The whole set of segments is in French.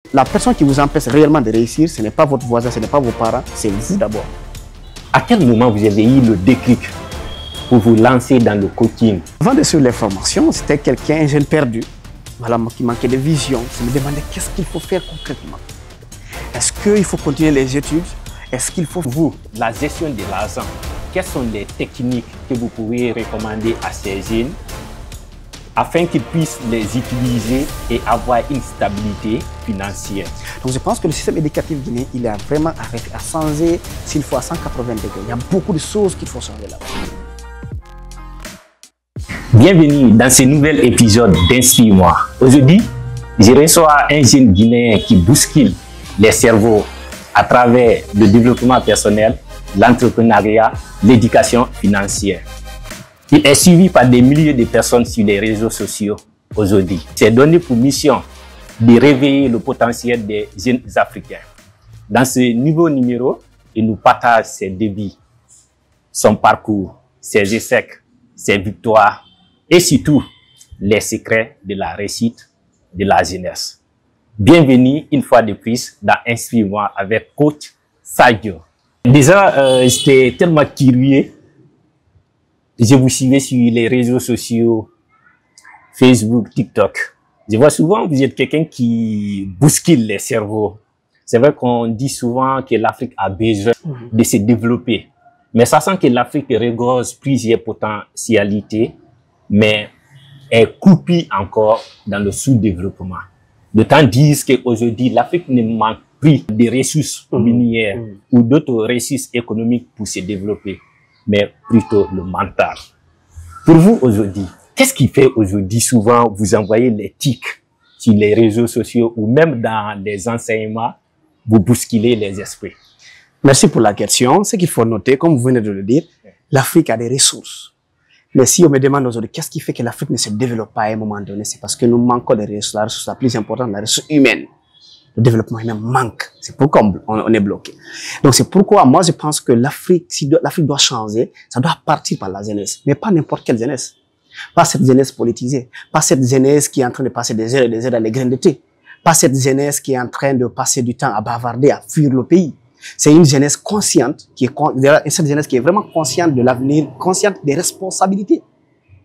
La personne qui vous empêche réellement de réussir, ce n'est pas votre voisin, ce n'est pas vos parents, c'est vous d'abord. À quel moment vous avez eu le déclic pour vous lancer dans le coaching? Avant de suivre les formations, c'était quelqu'un, un jeune perdu, voilà, qui manquait de vision. Je me demandais qu'est-ce qu'il faut faire concrètement. Est-ce qu'il faut continuer les études? Est-ce qu'il faut... Vous, la gestion de l'argent, quelles sont les techniques que vous pouvez recommander à ces jeunes afin qu'ils puissent les utiliser et avoir une stabilité financière? Donc je pense que le système éducatif guinéen, il a vraiment à changer s'il faut à 180 degrés. Il y a beaucoup de choses qu'il faut changer là-bas. Bienvenue dans ce nouvel épisode d'Inspire-moi. Aujourd'hui, je reçois un jeune Guinéen qui bouscule les cerveaux à travers le développement personnel, l'entrepreneuriat, l'éducation financière. Il est suivi par des milliers de personnes sur les réseaux sociaux aujourd'hui. C'est donné pour mission de réveiller le potentiel des jeunes Africains. Dans ce nouveau numéro, il nous partage ses débuts, son parcours, ses échecs, ses victoires et surtout les secrets de la réussite de la jeunesse. Bienvenue une fois de plus dans Inspire-moi avec coach Sadio. Déjà, j'étais tellement curieux. Je vous suivais sur les réseaux sociaux, Facebook, TikTok. Je vois souvent que vous êtes quelqu'un qui bouscule les cerveaux. C'est vrai qu'on dit souvent que l'Afrique a besoin de se développer. Mais sachant que l'Afrique regorge plusieurs potentialités, mais est coupée encore dans le sous-développement. D'autant disent qu'aujourd'hui, l'Afrique ne manque plus de ressources minières ou d'autres ressources économiques pour se développer, mais plutôt le mental. Pour vous aujourd'hui, qu'est-ce qui fait aujourd'hui souvent vous envoyez les tics sur les réseaux sociaux ou même dans les enseignements, vous bousculez les esprits? Merci pour la question. Ce qu'il faut noter, comme vous venez de le dire, l'Afrique a des ressources. Mais si on me demande aujourd'hui qu'est-ce qui fait que l'Afrique ne se développe pas à un moment donné, c'est parce que nous manquons de ressources. La ressource la plus importante, la ressource humaine. Le développement humain manque. C'est pourquoi on est bloqué. Donc c'est pourquoi moi je pense que l'Afrique, si l'Afrique doit changer, ça doit partir par la jeunesse. Mais pas n'importe quelle jeunesse. Pas cette jeunesse politisée. Pas cette jeunesse qui est en train de passer des heures et des heures dans les graines de thé. Pas cette jeunesse qui est en train de passer du temps à bavarder, à fuir le pays. C'est une jeunesse consciente, cette jeunesse qui est vraiment consciente de l'avenir, consciente des responsabilités,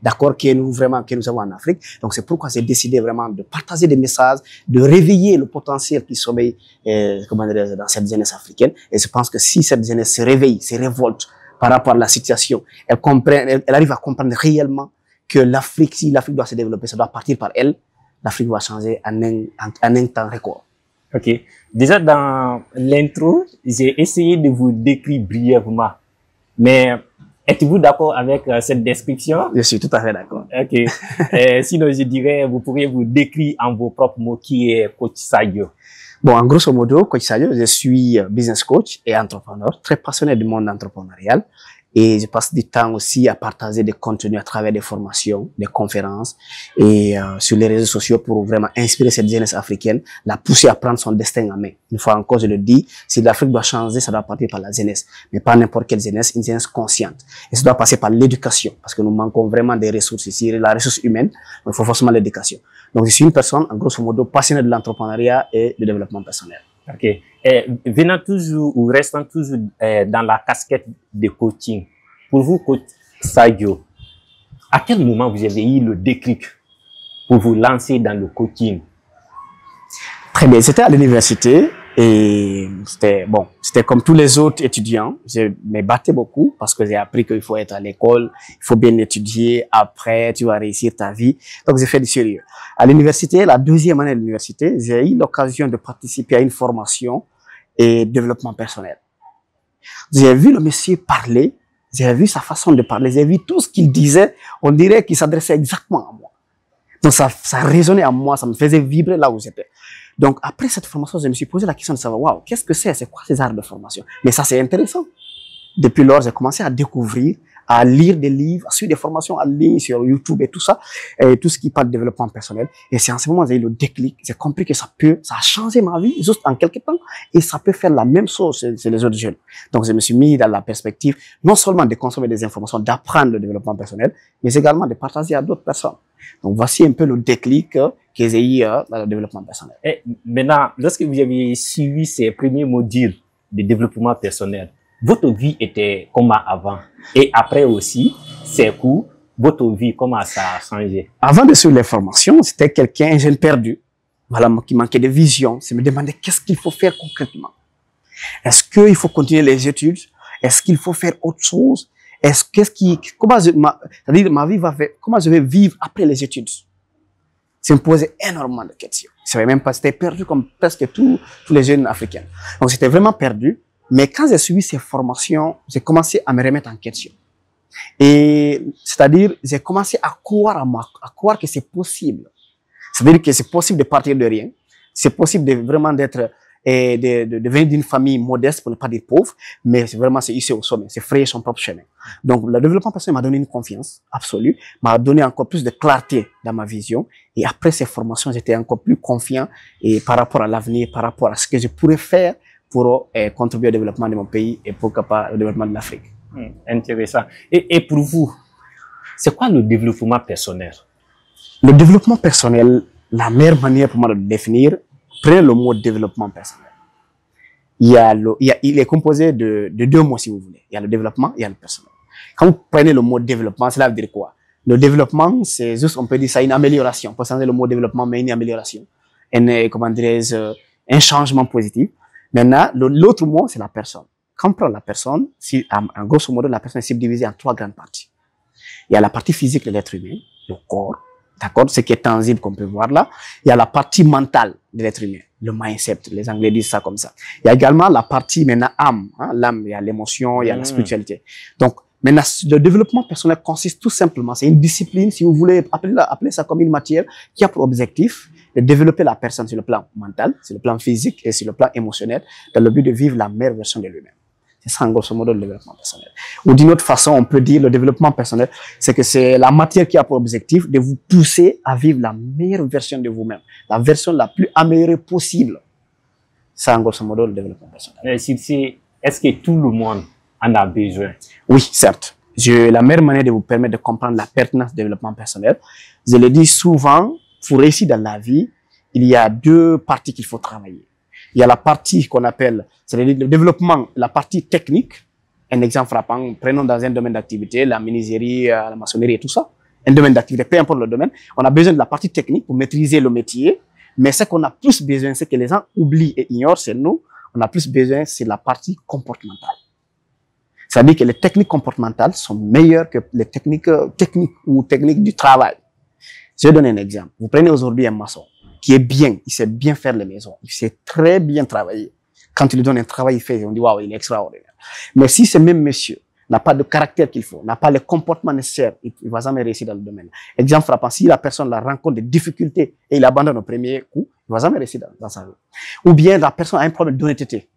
d'accord, que nous avons en Afrique. Donc c'est pourquoi j'ai décidé vraiment de partager des messages, de réveiller le potentiel qui sommeille, dans cette jeunesse africaine. Et je pense que si cette jeunesse se réveille, se révolte par rapport à la situation, elle arrive à comprendre réellement que l'Afrique, si l'Afrique doit se développer, ça doit partir par elle. L'Afrique va changer en un temps record. Ok. Déjà dans l'intro, j'ai essayé de vous décrire brièvement. Mais êtes-vous d'accord avec cette description? Je suis tout à fait d'accord. Ok. Sinon, je dirais, vous pourriez vous décrire en vos propres mots qui est coach Sadio. Bon, en grosso modo, coach Sadio, je suis business coach et entrepreneur, très passionné du monde entrepreneurial. Et je passe du temps aussi à partager des contenus à travers des formations, des conférences et sur les réseaux sociaux pour vraiment inspirer cette jeunesse africaine, la pousser à prendre son destin en main. Une fois encore, je le dis, si l'Afrique doit changer, ça doit partir par la jeunesse, mais pas n'importe quelle jeunesse, une jeunesse consciente. Et ça doit passer par l'éducation, parce que nous manquons vraiment des ressources ici, la ressource humaine, il faut forcément l'éducation. Donc je suis une personne, en grosso modo, passionnée de l'entrepreneuriat et du développement personnel. Ok. Venant toujours ou restant toujours dans la casquette de coaching, pour vous, coach Sadio, à quel moment vous avez eu le déclic pour vous lancer dans le coaching? Très bien, c'était à l'université et c'était comme tous les autres étudiants. Je me battais beaucoup parce que j'ai appris qu'il faut être à l'école, il faut bien étudier, après tu vas réussir ta vie. Donc j'ai fait du sérieux. À l'université, la deuxième année de l'université, j'ai eu l'occasion de participer à une formation et développement personnel. J'ai vu le monsieur parler, j'ai vu sa façon de parler, j'ai vu tout ce qu'il disait, on dirait qu'il s'adressait exactement à moi. Donc ça résonnait à moi, ça me faisait vibrer là où j'étais. Donc après cette formation, je me suis posé la question de savoir, waouh, qu'est-ce que c'est quoi ces arts de formation? Mais ça c'est intéressant. Depuis lors, j'ai commencé à découvrir, à lire des livres, à suivre des formations en ligne sur YouTube et tout ça, et tout ce qui parle de développement personnel. Et c'est en ce moment que j'ai eu le déclic, j'ai compris que ça a changé ma vie juste en quelques temps, et ça peut faire la même chose chez les autres jeunes. Donc je me suis mis dans la perspective, non seulement de consommer des informations, d'apprendre le développement personnel, mais également de partager à d'autres personnes. Donc, voici un peu le déclic que j'ai eu dans le développement personnel. Et maintenant, lorsque vous avez suivi ces premiers modules de développement personnel, votre vie était comment avant? Et après aussi, ces cours, votre vie, comment ça a changé? Avant de suivre les formations, c'était quelqu'un, un jeune perdu, voilà, qui manquait de vision. C'est me demander qu'est-ce qu'il faut faire concrètement. Est-ce qu'il faut continuer les études? Est-ce qu'il faut faire autre chose? C'est-à-dire ma vie va faire, comment je vais vivre après les études? Ça me posait énormément de questions. Je savais même pas, c'était perdu comme presque tous les jeunes africains. Donc, c'était vraiment perdu. Mais quand j'ai suivi ces formations, j'ai commencé à me remettre en question. Et, c'est-à-dire, j'ai commencé à croire que c'est possible. C'est-à-dire que c'est possible de partir de rien. C'est possible de vraiment d'être, de venir d'une famille modeste, pour ne pas dire pauvre, mais c'est vraiment, c'est ici au sommet, c'est frayer son propre chemin. Donc, le développement personnel m'a donné une confiance absolue, m'a donné encore plus de clarté dans ma vision. Et après ces formations, j'étais encore plus confiant et par rapport à l'avenir, par rapport à ce que je pourrais faire pour contribuer au développement de mon pays et pourquoi pas au développement de l'Afrique. Intéressant. Et pour vous, c'est quoi le développement personnel? Le développement personnel, la meilleure manière pour moi de le définir, prenez le mot développement personnel. Il est composé de deux mots, si vous voulez. Il y a le développement, il y a le personnel. Quand vous prenez le mot développement, cela veut dire quoi? Le développement, c'est juste, on peut dire ça, une amélioration. On peut changer le mot développement, mais une amélioration. Comment dirais-je, un changement positif. Maintenant, l'autre mot, c'est la personne. Quand on prend la personne, en grosso modo, la personne est subdivisée en trois grandes parties. Il y a la partie physique de l'être humain, le corps, d'accord, ce qui est tangible qu'on peut voir là. Il y a la partie mentale de l'être humain, le mindset, les Anglais disent ça comme ça. Il y a également la partie maintenant âme, hein, l'âme, il y a l'émotion, il y a la spiritualité. Donc, maintenant, le développement personnel consiste tout simplement, c'est une discipline, si vous voulez appeler ça comme une matière, qui a pour objectif de développer la personne sur le plan mental, sur le plan physique et sur le plan émotionnel, dans le but de vivre la meilleure version de lui-même. C'est ça, en grosso modo, le développement personnel. Ou d'une autre façon, on peut dire le développement personnel, c'est que c'est la matière qui a pour objectif de vous pousser à vivre la meilleure version de vous-même, la version la plus améliorée possible. Ça, en grosso modo, le développement personnel. Est-ce que tout le monde en a besoin? Oui, certes. La meilleure manière de vous permettre de comprendre la pertinence du développement personnel, je le dis souvent, pour réussir dans la vie, il y a deux parties qu'il faut travailler. Il y a la partie qu'on appelle, c'est-à-dire le développement, la partie technique. Un exemple frappant, prenons dans un domaine d'activité, la menuiserie, la maçonnerie et tout ça. Un domaine d'activité, peu importe le domaine. On a besoin de la partie technique pour maîtriser le métier. Mais ce qu'on a plus besoin, c'est que les gens oublient et ignorent, c'est nous. On a plus besoin, c'est la partie comportementale. C'est-à-dire que les techniques comportementales sont meilleures que les techniques du travail. Je vais donner un exemple. Vous prenez aujourd'hui un maçon qui est bien, il sait bien faire les maisons, il sait très bien travailler. Quand il lui donne un travail, il fait, on dit, waouh, il est extraordinaire. Mais si ce même monsieur n'a pas de caractère qu'il faut, n'a pas les comportements nécessaires, il ne va jamais réussir dans le domaine. Exemple frappant, si la personne la rencontre des difficultés et il abandonne au premier coup, il ne va jamais réussir dans sa vie. Ou bien la personne a un problème d'honnêteté.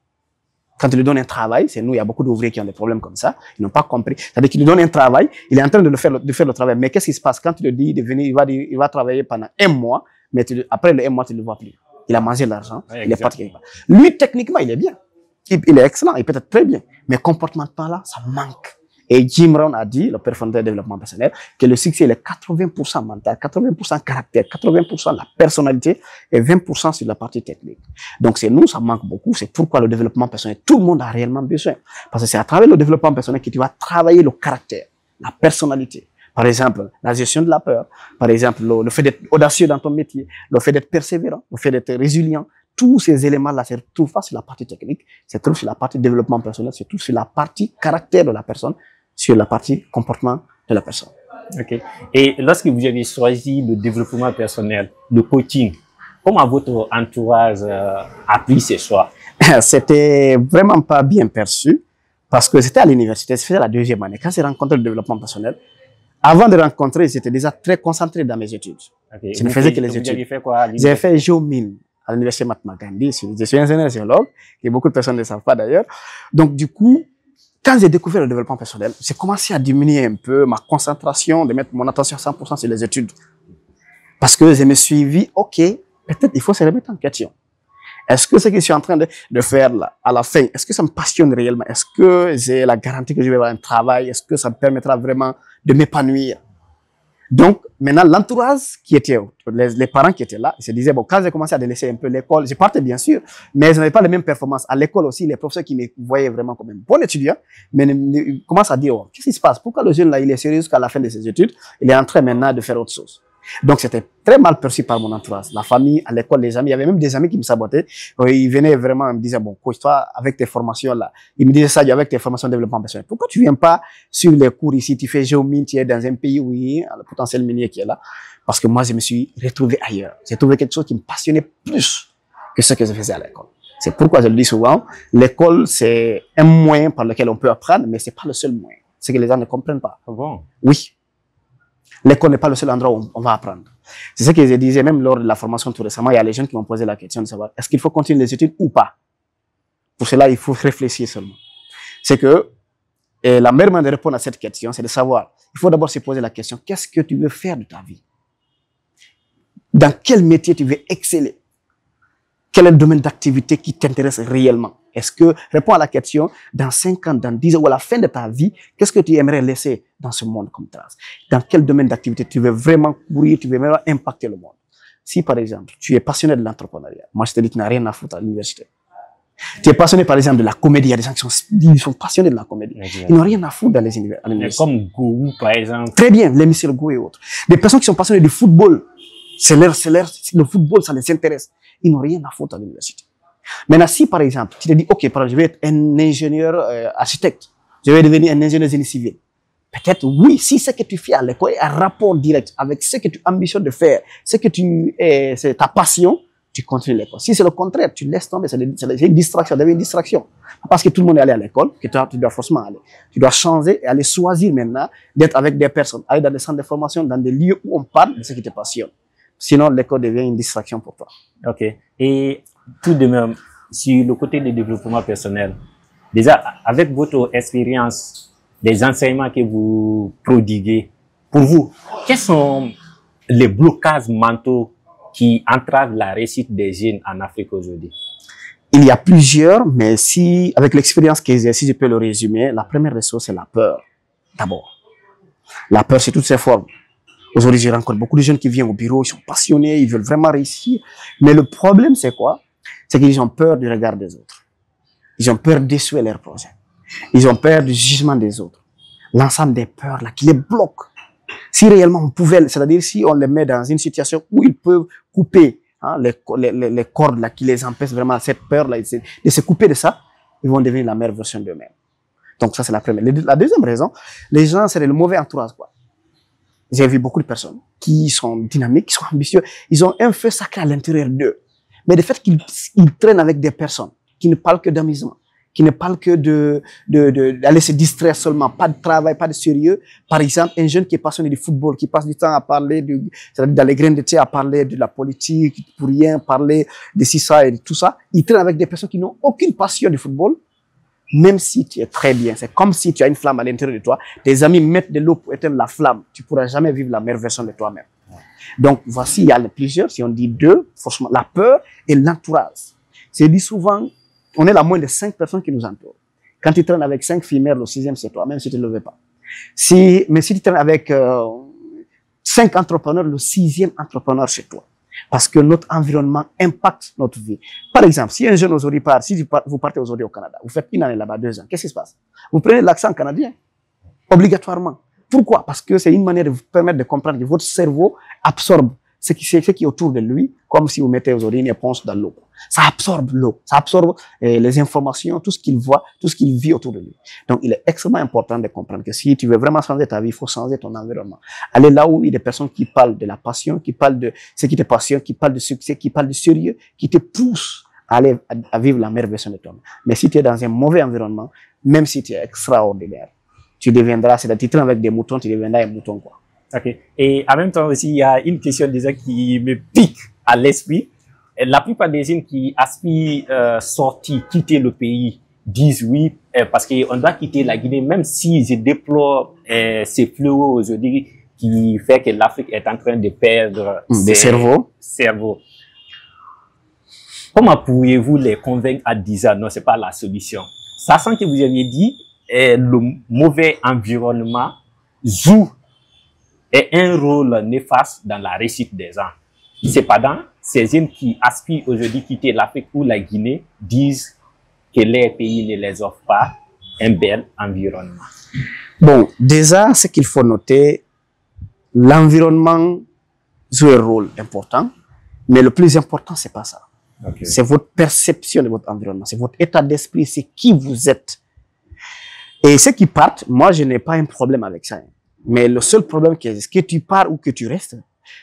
Quand il lui donne un travail, c'est nous, il y a beaucoup d'ouvriers qui ont des problèmes comme ça, ils n'ont pas compris. C'est-à-dire qu'il lui donne un travail, il est en train de faire le travail. Mais qu'est-ce qui se passe? Quand tu lui dis de venir, il va travailler pendant un mois, mais après le un mois, tu ne le vois plus. Il a mangé l'argent, il est parti quelque part. Lui, techniquement, il est bien. Il est excellent, il peut être très bien. Mais comportement là, ça manque. Et Jim Rohn a dit, le père fondateur du développement personnel, que le succès il est 80% mental, 80% caractère, 80% la personnalité et 20% sur la partie technique. Donc c'est nous, ça manque beaucoup. C'est pourquoi le développement personnel, tout le monde a réellement besoin. Parce que c'est à travers le développement personnel que tu vas travailler le caractère, la personnalité. Par exemple, la gestion de la peur. Par exemple, le fait d'être audacieux dans ton métier, le fait d'être persévérant, le fait d'être résilient. Tous ces éléments-là, c'est tout pas sur la partie technique, c'est tout sur la partie développement personnel, c'est tout sur la partie caractère de la personne, sur la partie comportement de la personne. Ok. Et lorsque vous avez choisi le développement personnel, le coaching, comment votre entourage a pris ces choix? C'était vraiment pas bien perçu parce que c'était à l'université, c'était la deuxième année. Quand j'ai rencontré le développement personnel, avant de rencontrer, j'étais déjà très concentré dans mes études. Okay. Je ne faisais que les études. Vous avez fait quoi? J'ai fait géomine à l'université Mahatma Gandhi. Je suis ingénieur géologue, et beaucoup de personnes ne le savent pas d'ailleurs. Donc du coup, quand j'ai découvert le développement personnel, j'ai commencé à diminuer un peu ma concentration, de mettre mon attention à 100% sur les études. Parce que je me suis dit, ok, peut-être il faut se remettre en question. Est-ce que ce que je suis en train de faire là, à la fin, est-ce que ça me passionne réellement? Est-ce que j'ai la garantie que je vais avoir un travail? Est-ce que ça me permettra vraiment de m'épanouir? Donc, maintenant, l'entourage qui était, les parents qui étaient là, ils se disaient, bon, quand j'ai commencé à délaisser un peu l'école, je partais bien sûr, mais je n'avais pas les mêmes performances. À l'école aussi, les professeurs qui me voyaient vraiment comme un bon étudiant, mais ils commencent à dire, oh, qu'est-ce qui se passe? Pourquoi le jeune là, il est sérieux jusqu'à la fin de ses études? Il est en train maintenant de faire autre chose. Donc, c'était très mal perçu par mon entourage. La famille, à l'école, les amis, il y avait même des amis qui me sabotaient. Ils venaient vraiment, me disaient, bon, coach, toi, avec tes formations là, ils me disaient ça, avec tes formations de développement personnel. Pourquoi tu viens pas sur les cours ici, tu fais géomine, tu es dans un pays où il y a le potentiel minier qui est là? Parce que moi, je me suis retrouvé ailleurs. J'ai trouvé quelque chose qui me passionnait plus que ce que je faisais à l'école. C'est pourquoi je le dis souvent, l'école, c'est un moyen par lequel on peut apprendre, mais c'est pas le seul moyen. C'est que les gens ne comprennent pas. Ah bon? Oui. L'école n'est pas le seul endroit où on va apprendre. C'est ce que je disais même lors de la formation tout récemment. Il y a les jeunes qui m'ont posé la question de savoir est-ce qu'il faut continuer les études ou pas. Pour cela, il faut réfléchir seulement. C'est que la meilleure manière de répondre à cette question, c'est de savoir. Il faut d'abord se poser la question qu'est-ce que tu veux faire de ta vie? Dans quel métier tu veux exceller? Quel est le domaine d'activité qui t'intéresse réellement? Est-ce que, réponds à la question, dans 5 ans, dans 10 ans ou à la fin de ta vie, qu'est-ce que tu aimerais laisser dans ce monde comme trace? Dans quel domaine d'activité tu veux vraiment courir, tu veux vraiment impacter le monde? Si, par exemple, tu es passionné de l'entrepreneuriat, moi je te dis que tu n'as rien à foutre à l'université. Tu es passionné, par exemple, de la comédie. Il y a des gens qui sont passionnés de la comédie. Ils n'ont rien à foutre dans les universités. Comme Gou, par exemple. Très bien, les Michel Gou et autres. Des personnes qui sont passionnées du football, le football, ça les intéresse. Ils n'ont rien à foutre à l'université. Maintenant, si par exemple, tu te dis, ok, par exemple, je vais être un ingénieur architecte, je vais devenir un ingénieur génie civil. Peut-être, oui, si ce que tu fais à l'école est un rapport direct avec ce que tu ambitionnes de faire, c'est ta passion, tu continues l'école. Si c'est le contraire, tu laisses tomber, c'est une distraction, ça devient une distraction. Parce que tout le monde est allé à l'école, que toi, tu dois forcément aller. Tu dois changer et aller choisir maintenant d'être avec des personnes, aller dans des centres de formation, dans des lieux où on parle de ce qui te passionne. Sinon, l'école devient une distraction pour toi. Ok. Et tout de même, sur le côté du développement personnel, déjà, avec votre expérience, les enseignements que vous prodiguez, pour vous, quels sont les blocages mentaux qui entravent la réussite des jeunes en Afrique aujourd'hui? Il y a plusieurs, mais si, avec l'expérience que j'ai, si je peux le résumer, la première ressource, c'est la peur. D'abord. La peur, c'est toutes ses formes. Aujourd'hui, je rencontre beaucoup de jeunes qui viennent au bureau, ils sont passionnés, ils veulent vraiment réussir. Mais le problème, c'est quoi? C'est qu'ils ont peur du regard des autres. Ils ont peur d'échouer leurs projets. Ils ont peur du jugement des autres. L'ensemble des peurs là qui les bloquent. Si réellement on pouvait, c'est-à-dire si on les met dans une situation où ils peuvent couper les cordes là qui les empêchent vraiment cette peur là de se couper de ça, ils vont devenir la meilleure version d'eux-mêmes. Donc ça c'est la première. La deuxième raison, les gens c'est le mauvais entourage quoi. J'ai vu beaucoup de personnes qui sont dynamiques, qui sont ambitieux, ils ont un feu sacré à l'intérieur d'eux. Mais le fait qu'ils traînent avec des personnes qui ne parlent que d'amusement, qui ne parlent que d'aller se distraire seulement, pas de travail, pas de sérieux. Par exemple, un jeune qui est passionné du football, qui passe du temps à parler c'est-à-dire dans les graines de thé, à parler de la politique, pour rien, parler de ci, ça et de tout ça. Il traîne avec des personnes qui n'ont aucune passion du football, même si tu es très bien. C'est comme si tu as une flamme à l'intérieur de toi. Tes amis mettent de l'eau pour éteindre la flamme. Tu pourras jamais vivre la meilleure version de toi-même. Donc, voici, il y a plusieurs, si on dit deux, franchement, la peur et l'entourage. C'est dit souvent, on est la moins de 5 personnes qui nous entourent. Quand tu traînes avec 5 filles mères, le 6e, c'est toi, même si tu ne le veux pas. Mais si tu traînes avec 5 entrepreneurs, le 6e entrepreneur, c'est toi. Parce que notre environnement impacte notre vie. Par exemple, si un jeune aujourd'hui part, vous partez aujourd'hui au Canada, vous faites une année là-bas, 2 ans, qu'est-ce qui se passe? Vous prenez l'accent canadien, obligatoirement. Pourquoi? Parce que c'est une manière de vous permettre de comprendre que votre cerveau absorbe ce qui est autour de lui, comme si vous mettez aujourd'hui une éponge dans l'eau. Ça absorbe l'eau, ça absorbe les informations, tout ce qu'il voit, tout ce qu'il vit autour de lui. Donc, il est extrêmement important de comprendre que si tu veux vraiment changer ta vie, il faut changer ton environnement. Aller là où il y a des personnes qui parlent de la passion, qui parlent de ce qui te passionne, qui parlent de succès, qui parlent de sérieux, qui te poussent à aller à vivre la meilleure version de toi-même. Mais si tu es dans un mauvais environnement, même si tu es extraordinaire, tu deviendras, c'est-à-dire tu traînes avec des moutons, tu deviendras un mouton, quoi. Ok. Et en même temps aussi, il y a une question déjà qui me pique à l'esprit. La plupart des jeunes qui aspirent sortir, quitter le pays, disent oui, parce qu'on doit quitter la Guinée, même si je déplore ces fléaux aujourd'hui qui fait que l'Afrique est en train de perdre des cerveaux. Comment pourriez-vous les convaincre à dire ça? Non, c'est pas la solution. Sachant que vous aviez dit, le mauvais environnement joue ait un rôle néfaste dans la réussite des gens. Cependant, ces jeunes qui aspirent aujourd'hui à quitter l'Afrique ou la Guinée disent que les pays ne les offrent pas un bel environnement. Bon, déjà, ce qu'il faut noter, l'environnement joue un rôle important, mais le plus important, c'est pas ça. Okay. C'est votre perception de votre environnement, c'est votre état d'esprit, c'est qui vous êtes. Et ceux qui partent, moi, je n'ai pas un problème avec ça. Mais le seul problème, c'est que tu pars ou que tu restes,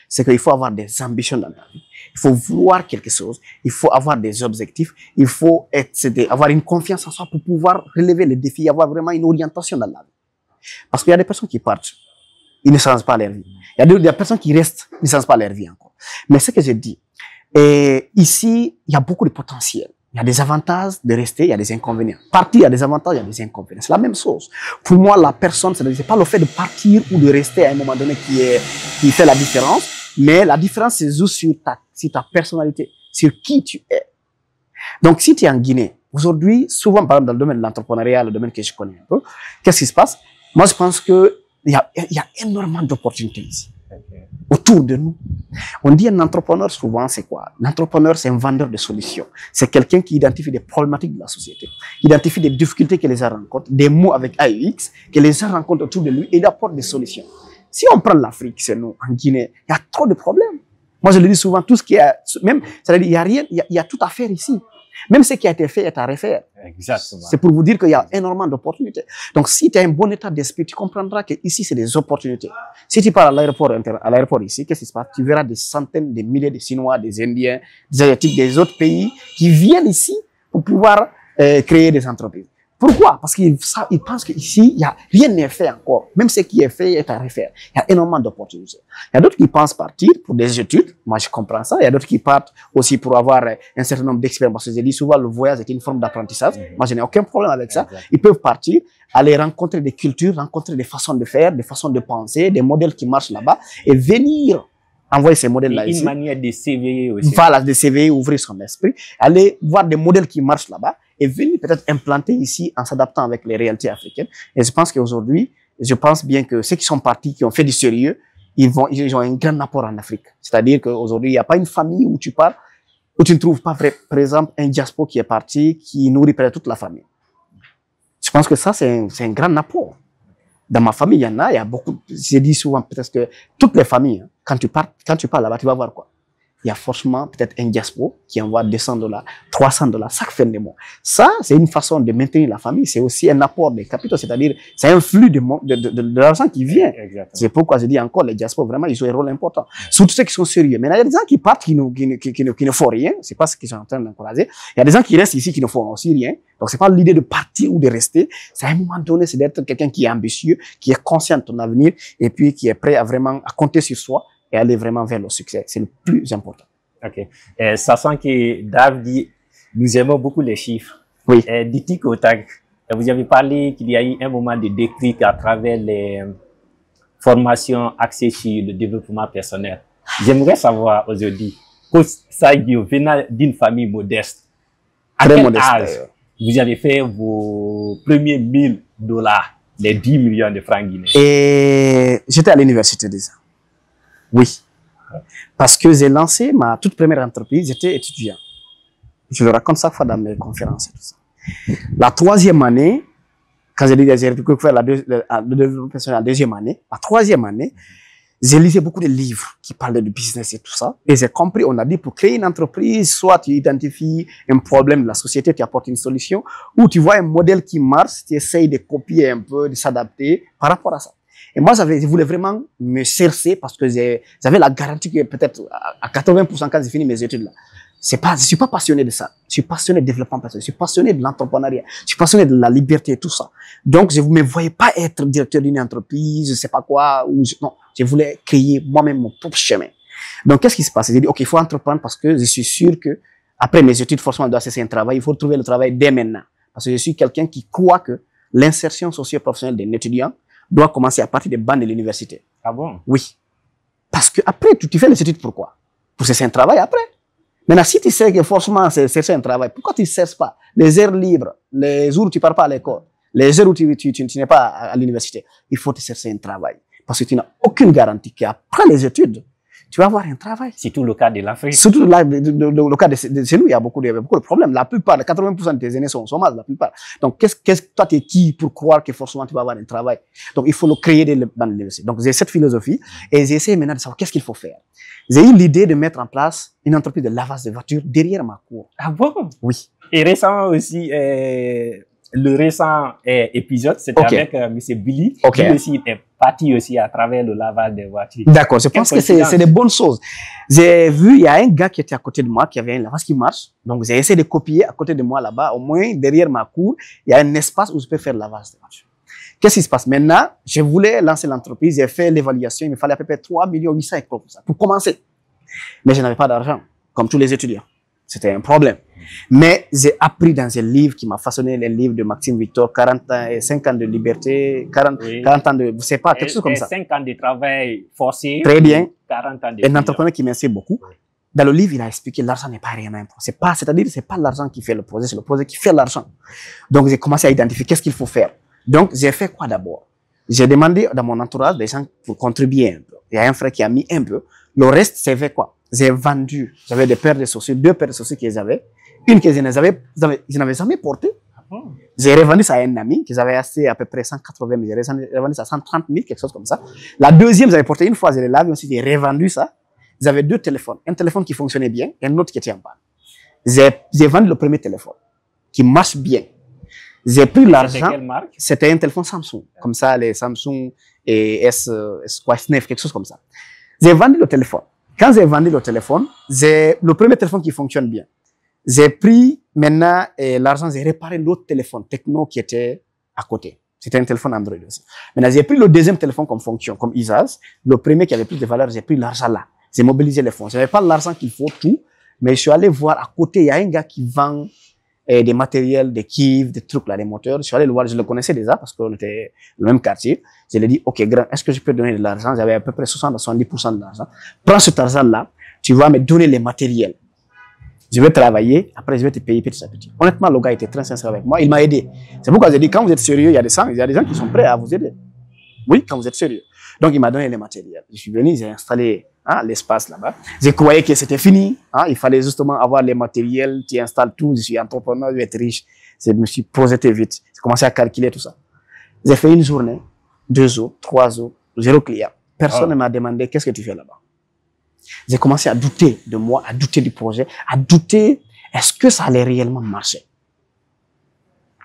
c'est qu'il faut avoir des ambitions dans la vie. Il faut vouloir quelque chose, il faut avoir des objectifs, il faut avoir une confiance en soi pour pouvoir relever les défis, avoir vraiment une orientation dans la vie. Parce qu'il y a des personnes qui partent, ils ne changent pas leur vie. Il y a des personnes qui restent, ils ne changent pas leur vie encore. Mais ce que je dis, ici, il y a beaucoup de potentiel. Il y a des avantages de rester, il y a des inconvénients. Partir, il y a des avantages, il y a des inconvénients. C'est la même chose. Pour moi, la personne, c'est pas le fait de partir ou de rester à un moment donné qui fait la différence, mais la différence se joue sur ta personnalité, sur qui tu es. Donc, si tu es en Guinée, aujourd'hui, souvent, par exemple, dans le domaine de l'entrepreneuriat, le domaine que je connais un peu, qu'est-ce qui se passe? Moi, je pense que il y a énormément d'opportunités ici. Okay. Autour de nous. On dit un entrepreneur souvent, c'est quoi? L'entrepreneur, c'est un vendeur de solutions. C'est quelqu'un qui identifie des problématiques de la société, identifie des difficultés que les gens rencontrent, des mots avec AUX que les gens rencontrent autour de lui et il apporte des solutions. Si on prend l'Afrique, c'est nous, en Guinée, il y a trop de problèmes. Moi, je le dis souvent, tout ce qui est, même, c'est-à-dire, il y a rien, il y a tout à faire ici. Même ce qui a été fait est à refaire. Exactement. C'est pour vous dire qu'il y a énormément d'opportunités. Donc, si tu as un bon état d'esprit, tu comprendras que ici, c'est des opportunités. Si tu pars à l'aéroport ici, qu'est-ce qui se passe? Tu verras des centaines, des milliers de Chinois, des Indiens, des Asiatiques, des autres pays qui viennent ici pour pouvoir créer des entreprises. Pourquoi? Parce qu'ils pensent qu'ici, rien n'est fait encore. Même ce qui est fait est à refaire. Il y a énormément d'opportunités. Il y a d'autres qui pensent partir pour des études. Moi, je comprends ça. Il y a d'autres qui partent aussi pour avoir un certain nombre d'expériences. Parce que je dis souvent, le voyage est une forme d'apprentissage. Moi, je n'ai aucun problème avec ça. Ils peuvent partir, aller rencontrer des cultures, rencontrer des façons de faire, des façons de penser, des modèles qui marchent là-bas et venir envoyer ces modèles-là ici. Une manière de s'éveiller aussi. Voilà, de s'éveiller, ouvrir son esprit, aller voir des modèles qui marchent là-bas et venir peut-être implanter ici en s'adaptant avec les réalités africaines. Et je pense qu'aujourd'hui, je pense bien que ceux qui sont partis, qui ont fait du sérieux, ils ont un grand apport en Afrique. C'est-à-dire qu'aujourd'hui, il n'y a pas une famille où tu pars, où tu ne trouves pas, par exemple, un diaspora qui est parti, qui nourrit peut-être toute la famille. Je pense que ça, c'est un grand apport. Dans ma famille, il y en a beaucoup. J'ai dit souvent peut-être que toutes les familles, hein, quand tu pars là-bas, tu vas voir quoi? Il y a forcément peut-être un diaspora qui envoie $200, $300 chaque fin de mois. Ça, c'est une façon de maintenir la famille. C'est aussi un apport des capitaux, c'est-à-dire c'est un flux de l'argent qui vient. C'est pourquoi je dis encore, les diasporas, vraiment, ils jouent un rôle important. Surtout ceux qui sont sérieux. Mais il y a des gens qui partent, qui ne font rien. C'est pas ce qu'ils sont en train d'encourager. Il y a des gens qui restent ici, qui ne font aussi rien. Donc, c'est pas l'idée de partir ou de rester. C'est à un moment donné, c'est d'être quelqu'un qui est ambitieux, qui est conscient de ton avenir et puis qui est prêt à vraiment à compter sur soi et aller vraiment vers le succès. C'est le plus important. OK. Sachant que Dave dit, nous aimons beaucoup les chiffres. Oui. Dites au tag, vous avez parlé qu'il y a eu un moment de déclic à travers les formations axées sur le développement personnel. J'aimerais savoir aujourd'hui, Sadio, venant d'une famille modeste, à quel âge vous avez fait vos premiers $1000, les 10 millions de francs guinéens? Et j'étais à l'université déjà. Oui. Parce que j'ai lancé ma toute première entreprise, j'étais étudiant. Je le raconte chaque fois dans mes conférences et tout ça. La troisième année, quand j'ai pu faire le développement personnel la deuxième année, la troisième année, j'ai lisé beaucoup de livres qui parlaient de business et tout ça. Et j'ai compris, on a dit pour créer une entreprise, soit tu identifies un problème de la société, tu apportes une solution, ou tu vois un modèle qui marche, tu essayes de copier un peu, de s'adapter par rapport à ça. Et moi, je voulais vraiment me chercher parce que j'avais la garantie que peut-être à 80% quand j'ai fini mes études là, je suis pas passionné de ça. Je suis passionné de développement personnel. Je suis passionné de l'entrepreneuriat. Je suis passionné de la liberté et tout ça. Donc, je ne me voyais pas être directeur d'une entreprise, je sais pas quoi, non. Je voulais créer moi-même mon propre chemin. Donc, qu'est-ce qui se passe? J'ai dit, OK, il faut entreprendre parce que je suis sûr que après mes études, forcément, je dois cesser un travail. Il faut trouver le travail dès maintenant. Parce que je suis quelqu'un qui croit que l'insertion socio-professionnelle d'un étudiant doit commencer à partir des bancs de l'université. Ah bon? Oui. Parce que après, tu fais les études pourquoi? Pour cesser un travail après. Maintenant, si tu sais que forcément c'est chercher un travail, pourquoi tu ne cherches pas les heures libres, les jours où tu ne pars pas à l'école, les heures où tu n'es pas à l'université? Il faut te chercher un travail. Parce que tu n'as aucune garantie qu'après les études, tu vas avoir un travail. C'est tout le cas de l'Afrique. Surtout le cas de chez nous, il y a beaucoup de problèmes. La plupart, 80% de tes aînés sont au chômage, la plupart. Donc, toi, tu es qui pour croire que forcément tu vas avoir un travail? Donc, il faut le créer dans l'université. Donc, j'ai cette philosophie et j'ai essayé maintenant de savoir qu'est-ce qu'il faut faire. J'ai eu l'idée de mettre en place une entreprise de lavage de voitures derrière ma cour. Ah bon? Oui. Et récemment aussi, le récent épisode, c'était avec M. Billy, qui aussi est parti aussi à travers le lavage des voitures. D'accord, je pense que c'est des bonnes choses. J'ai vu, il y a un gars qui était à côté de moi, qui avait un lavage qui marche. Donc, j'ai essayé de copier à côté de moi là-bas. Au moins, derrière ma cour, il y a un espace où je peux faire le lavage des voitures. Qu'est-ce qui se passe? Maintenant, je voulais lancer l'entreprise, j'ai fait l'évaluation, il me fallait à peu près 3 800 000 pour commencer. Mais je n'avais pas d'argent, comme tous les étudiants. C'était un problème. Mais j'ai appris dans un livre qui m'a façonné, les livres de Maxime Victor, 40 ans et 5 ans de liberté, 40 ans de, je sais pas, quelque chose comme ça. 5 ans de travail forcé. Très bien. 40 ans de un entrepreneur qui m'inspire beaucoup. Dans le livre, il a expliqué que l'argent n'est pas rien. C'est-à-dire, c'est pas l'argent qui fait le projet, c'est le projet qui fait l'argent. Donc, j'ai commencé à identifier qu'est-ce qu'il faut faire. Donc, j'ai fait quoi d'abord? J'ai demandé dans mon entourage des gens pour contribuer un peu. Il y a un frère qui a mis un peu. Le reste, c'est fait quoi? J'ai vendu. J'avais des paires de chaussures, 2 paires de chaussures qu'ils avaient. Une que je n'avais jamais portée. J'ai revendu ça à un ami qu'ils avaient acheté à peu près 180 000. J'ai revendu ça à 130 000, quelque chose comme ça. La deuxième, j'avais porté une fois, je l'ai lavé aussi, j'ai revendu ça. Ils avaient 2 téléphones. Un téléphone qui fonctionnait bien et un autre qui était en panne. J'ai vendu le premier téléphone qui marche bien. J'ai pris l'argent. C'était quelle marque? C'était un téléphone Samsung. Comme ça, les Samsung et S9, quelque chose comme ça. J'ai vendu le téléphone. Quand j'ai vendu le téléphone, j'ai le premier téléphone qui fonctionne bien. J'ai pris maintenant l'argent, j'ai réparé l'autre téléphone Techno qui était à côté. C'était un téléphone Android aussi. Maintenant, j'ai pris le deuxième téléphone comme fonction, comme usage. Le premier qui avait plus de valeur, j'ai pris l'argent là. J'ai mobilisé les fonds. Je n'avais pas l'argent qu'il faut tout, mais je suis allé voir à côté, il y a un gars qui vend des matériels, des kivs, des trucs là, des moteurs. Je suis allé le voir, je le connaissais déjà parce qu'on était dans le même quartier. Je lui ai dit, OK, grand, est-ce que je peux donner de l'argent? J'avais à peu près 60 à 70% de l'argent. Prends cet argent-là, tu vas me donner les matériels. Je vais travailler, après je vais te payer petit à petit. Honnêtement, le gars était très sincère avec moi, il m'a aidé. C'est pourquoi j'ai dit, quand vous êtes sérieux, il y a des gens qui sont prêts à vous aider. Oui, quand vous êtes sérieux. Donc, il m'a donné les matériels. Je suis venu, j'ai installé l'espace là-bas. Je croyais que c'était fini. Il fallait justement avoir les matériels, tu installes tout, je suis entrepreneur, je vais être riche. Je me suis posé très vite. J'ai commencé à calculer tout ça. J'ai fait une journée, 2 jours, 3 jours, 0 client. Personne ne m'a demandé qu'est-ce que tu fais là-bas. J'ai commencé à douter de moi, à douter du projet, à douter est-ce que ça allait réellement marcher.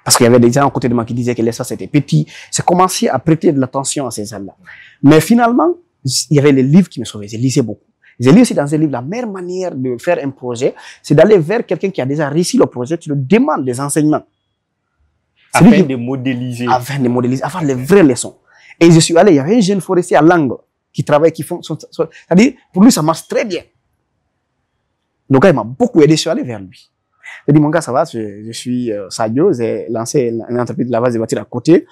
Parce qu'il y avait des gens à côté de moi qui disaient que l'espace était petit. J'ai commencé à prêter de l'attention à ces gens-là. Mais finalement, il y avait les livres qui me sauvaient. J'ai lisé beaucoup. J'ai lu aussi dans un livre, la meilleure manière de faire un projet, c'est d'aller vers quelqu'un qui a déjà réussi le projet. Tu lui demandes des enseignements. Afin de modéliser. Afin de modéliser, avoir les vraies leçons. Et je suis allé, il y avait un jeune forestier à Langue qui travaille, qui font, c'est-à-dire, pour lui, ça marche très bien. Le gars, il m'a beaucoup aidé, je suis allé vers lui. J'ai dit, mon gars, ça va, je suis Sadio, j'ai lancé une entreprise de lavage de voitures à côté.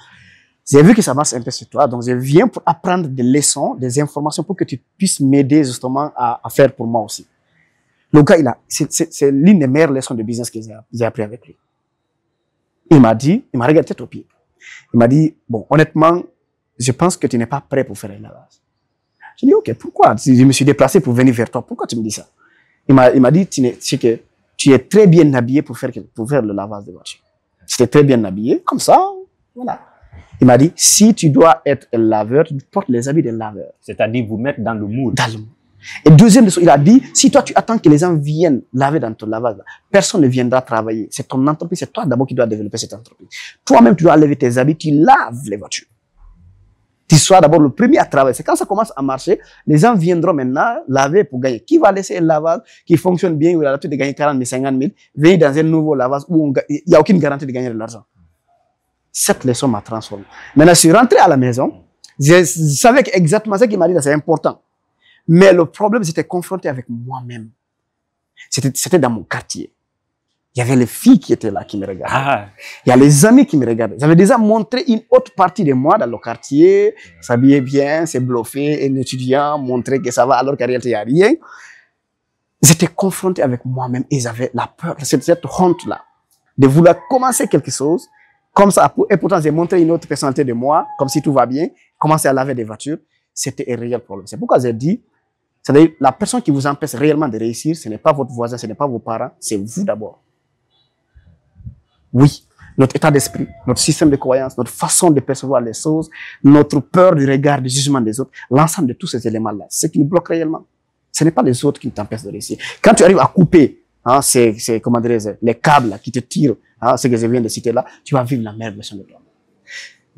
J'ai vu que ça marche un peu sur toi, donc je viens pour apprendre des leçons, des informations pour que tu puisses m'aider justement à faire pour moi aussi. Le gars, c'est l'une des meilleures leçons de business que j'ai appris avec lui. Il m'a regardé tête aux pieds. Il m'a dit, bon, honnêtement, je pense que tu n'es pas prêt pour faire le lavage. J'ai dit, OK, pourquoi? Je me suis déplacé pour venir vers toi. Pourquoi tu me dis ça? Il m'a dit, tu es très bien habillé pour faire le lavage de voiture. Tu es très bien habillé, comme ça, voilà. Il m'a dit, si tu dois être un laveur, tu portes les habits d'un laveur. C'est-à-dire vous mettre dans le moule. Dans le moule. Et deuxième chose, il a dit, si toi tu attends que les gens viennent laver dans ton lavage, personne ne viendra travailler. C'est ton entreprise, c'est toi d'abord qui dois développer cette entreprise. Toi-même, tu dois lever tes habits, tu laves les voitures. Tu sois d'abord le premier à travailler. C'est quand ça commence à marcher, les gens viendront maintenant laver pour gagner. Qui va laisser un lavage qui fonctionne bien, où il a l'habitude de gagner 40 000, 50 000, venir dans un nouveau lavage où il n'y a aucune garantie de gagner de l'argent. Cette leçon m'a transformé. Maintenant, je suis rentré à la maison. Je savais exactement ce qu'il m'a dit, c'est important. Mais le problème, j'étais confronté avec moi-même. C'était dans mon quartier. Il y avait les filles qui étaient là, qui me regardaient. Il y a les amis qui me regardaient. J'avais déjà montré une autre partie de moi dans le quartier, s'habiller bien, se bluffer, un étudiant, montrer que ça va alors qu'en réalité, il n'y a rien. J'étais confronté avec moi-même et j'avais la peur, cette honte-là, de vouloir commencer quelque chose, comme ça, et pourtant j'ai montré une autre personnalité de moi, comme si tout va bien, commencer à laver des voitures. c'était un réel problème. C'est pourquoi j'ai dit, c'est-à-dire, la personne qui vous empêche réellement de réussir, ce n'est pas votre voisin, ce n'est pas vos parents, c'est vous d'abord. Oui, notre état d'esprit, notre système de croyance, notre façon de percevoir les choses, notre peur du regard, du jugement des autres, l'ensemble de tous ces éléments-là, c'est ce qui nous bloque réellement. Ce n'est pas les autres qui t'empêchent de réussir. Quand tu arrives à couper, hein, comment dirais-je, les câbles là, qui te tirent, hein, ce que je viens de citer là, tu vas vivre la meilleure version de toi.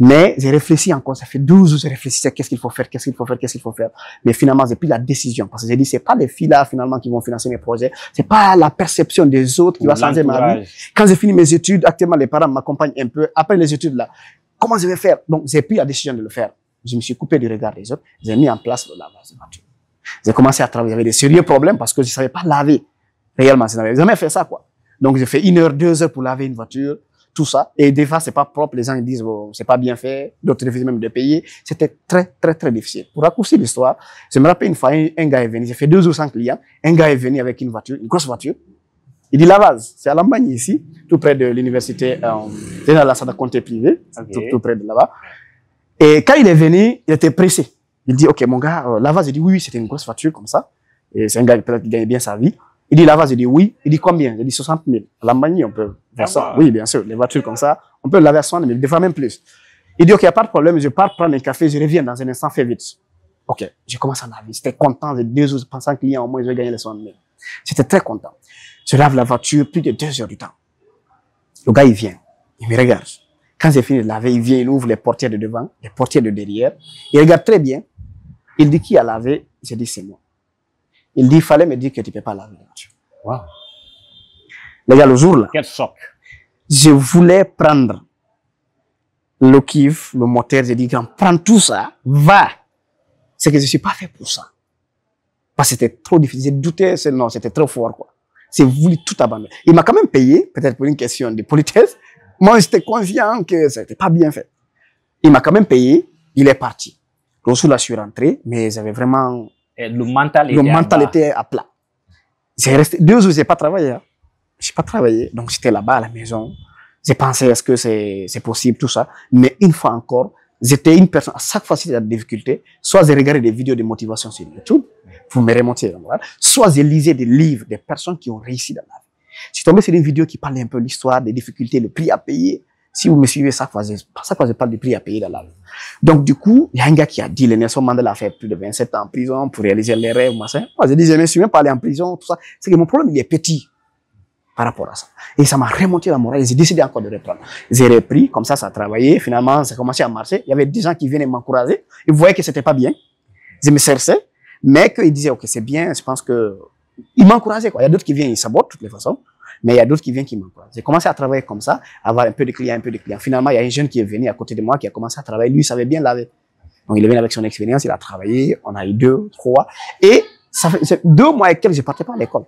Mais j'ai réfléchi encore, ça fait 12 jours, j'ai réfléchi à qu'est-ce qu'il faut faire, qu'est-ce qu'il faut faire, qu'est-ce qu'il faut faire. Mais finalement, j'ai pris la décision, parce que j'ai dit, c'est pas les filles là, finalement, qui vont financer mes projets, c'est pas la perception des autres qui va changer ma vie. Quand j'ai fini mes études, actuellement, les parents m'accompagnent un peu. Après les études là, comment je vais faire? Donc, j'ai pris la décision de le faire. Je me suis coupé du regard des autres, j'ai mis en place le lavage de voiture. J'ai commencé à travailler, j'avais des sérieux problèmes parce que je savais pas laver. Réellement, je n'avais jamais fait ça, quoi. Donc, j'ai fait 1 heure, 2 heures pour laver une voiture. Tout ça. Et des fois, c'est pas propre. Les gens, ils disent, oh, c'est pas bien fait. D'autres refusent même de payer. C'était très, très, très difficile. Pour raccourcir l'histoire, je me rappelle une fois, un gars est venu. J'ai fait 2 jours sans client. Un gars est venu avec une voiture, une grosse voiture. Il dit Lavaz. C'est à Lambagne ici, tout près de l'université, c'est dans la salle de compte privé, tout près de là-bas. Et quand il est venu, il était pressé. Il dit, OK, mon gars, Lavaz, il dit, oui, c'était une grosse voiture comme ça. Et c'est un gars peut-être qui gagne bien sa vie. Il dit Lavaz, il dit oui. Il dit combien? Il dit 60 000. À Lambagne, on peut faire ça. Oui, bien sûr. Les voitures comme ça, on peut laver à 60 000, des fois même plus. Il dit, OK, il n'y a pas de problème. Je pars prendre un café, je reviens dans un instant, fais vite. OK, j'ai commencé à laver. J'étais content. J'ai 2 jours, pensant client, au moins, je vais gagner les 60 000. J'étais très content. Je lave la voiture plus de 2 heures du temps. Le gars, il vient. Il me regarde. Quand j'ai fini de laver, il vient, il ouvre les portières de devant, les portières de derrière. Il regarde très bien. Il dit, qui a lavé? J'ai dit, c'est moi. Il dit, il fallait me dire que tu ne peux pas laver la voiture. Wow. Les gars, le jour là, quel choc. Je voulais prendre le kiff, le moteur, j'ai dit, grand, prends tout ça, va. C'est que je ne suis pas fait pour ça. Parce que c'était trop difficile. J'ai douté, non, c'était trop fort, quoi. J'ai voulu tout abandonner. Il m'a quand même payé, peut-être pour une question de politesse. Moi, j'étais conscient que ça n'était pas bien fait. Il m'a quand même payé, il est parti. Le jour là, je suis rentré, mais j'avais vraiment... Et le mental était à plat. J'ai resté 2 jours, j'ai pas travaillé. Hein. J'ai pas travaillé, donc j'étais là-bas à la maison. J'ai pensé, est-ce que c'est possible, tout ça. Mais une fois encore, j'étais une personne, à chaque fois qu'il y a des difficultés, soit j'ai regardé des vidéos de motivation sur YouTube, pour me remonter, voilà. Soit j'ai lisé des livres des personnes qui ont réussi dans la vie. Je suis tombé sur une vidéo qui parlait un peu de l'histoire, des difficultés, le prix à payer. Si vous me suivez, chaque fois je parle du prix à payer dans la vie. Donc, du coup, il y a un gars qui a dit, le Nelson Mandela a fait plus de 27 ans en prison pour réaliser les rêves, machin. Moi, je dis, je me suis même pas allé en prison, tout ça. C'est que mon problème, il est petit par rapport à ça. Et ça m'a remonté la morale et j'ai décidé encore de reprendre. J'ai repris, comme ça a travaillé. Finalement, ça a commencé à marcher. Il y avait des gens qui venaient m'encourager. Ils voyaient que c'était pas bien. Je me cherchais, mais qu'ils disaient, OK, c'est bien, je pense que, ils m'encourageaient, quoi. Il y a d'autres qui viennent, ils sabotent de toutes les façons. Mais il y a d'autres qui viennent qui m'encouragent. J'ai commencé à travailler comme ça, avoir un peu de clients, Finalement, il y a un jeune qui est venu à côté de moi, qui a commencé à travailler. Lui, il savait bien laver. Donc, il est venu avec son expérience, il a travaillé, on a eu 2, 3. Et ça fait 2 mois et quelques, je partais pas à l'école.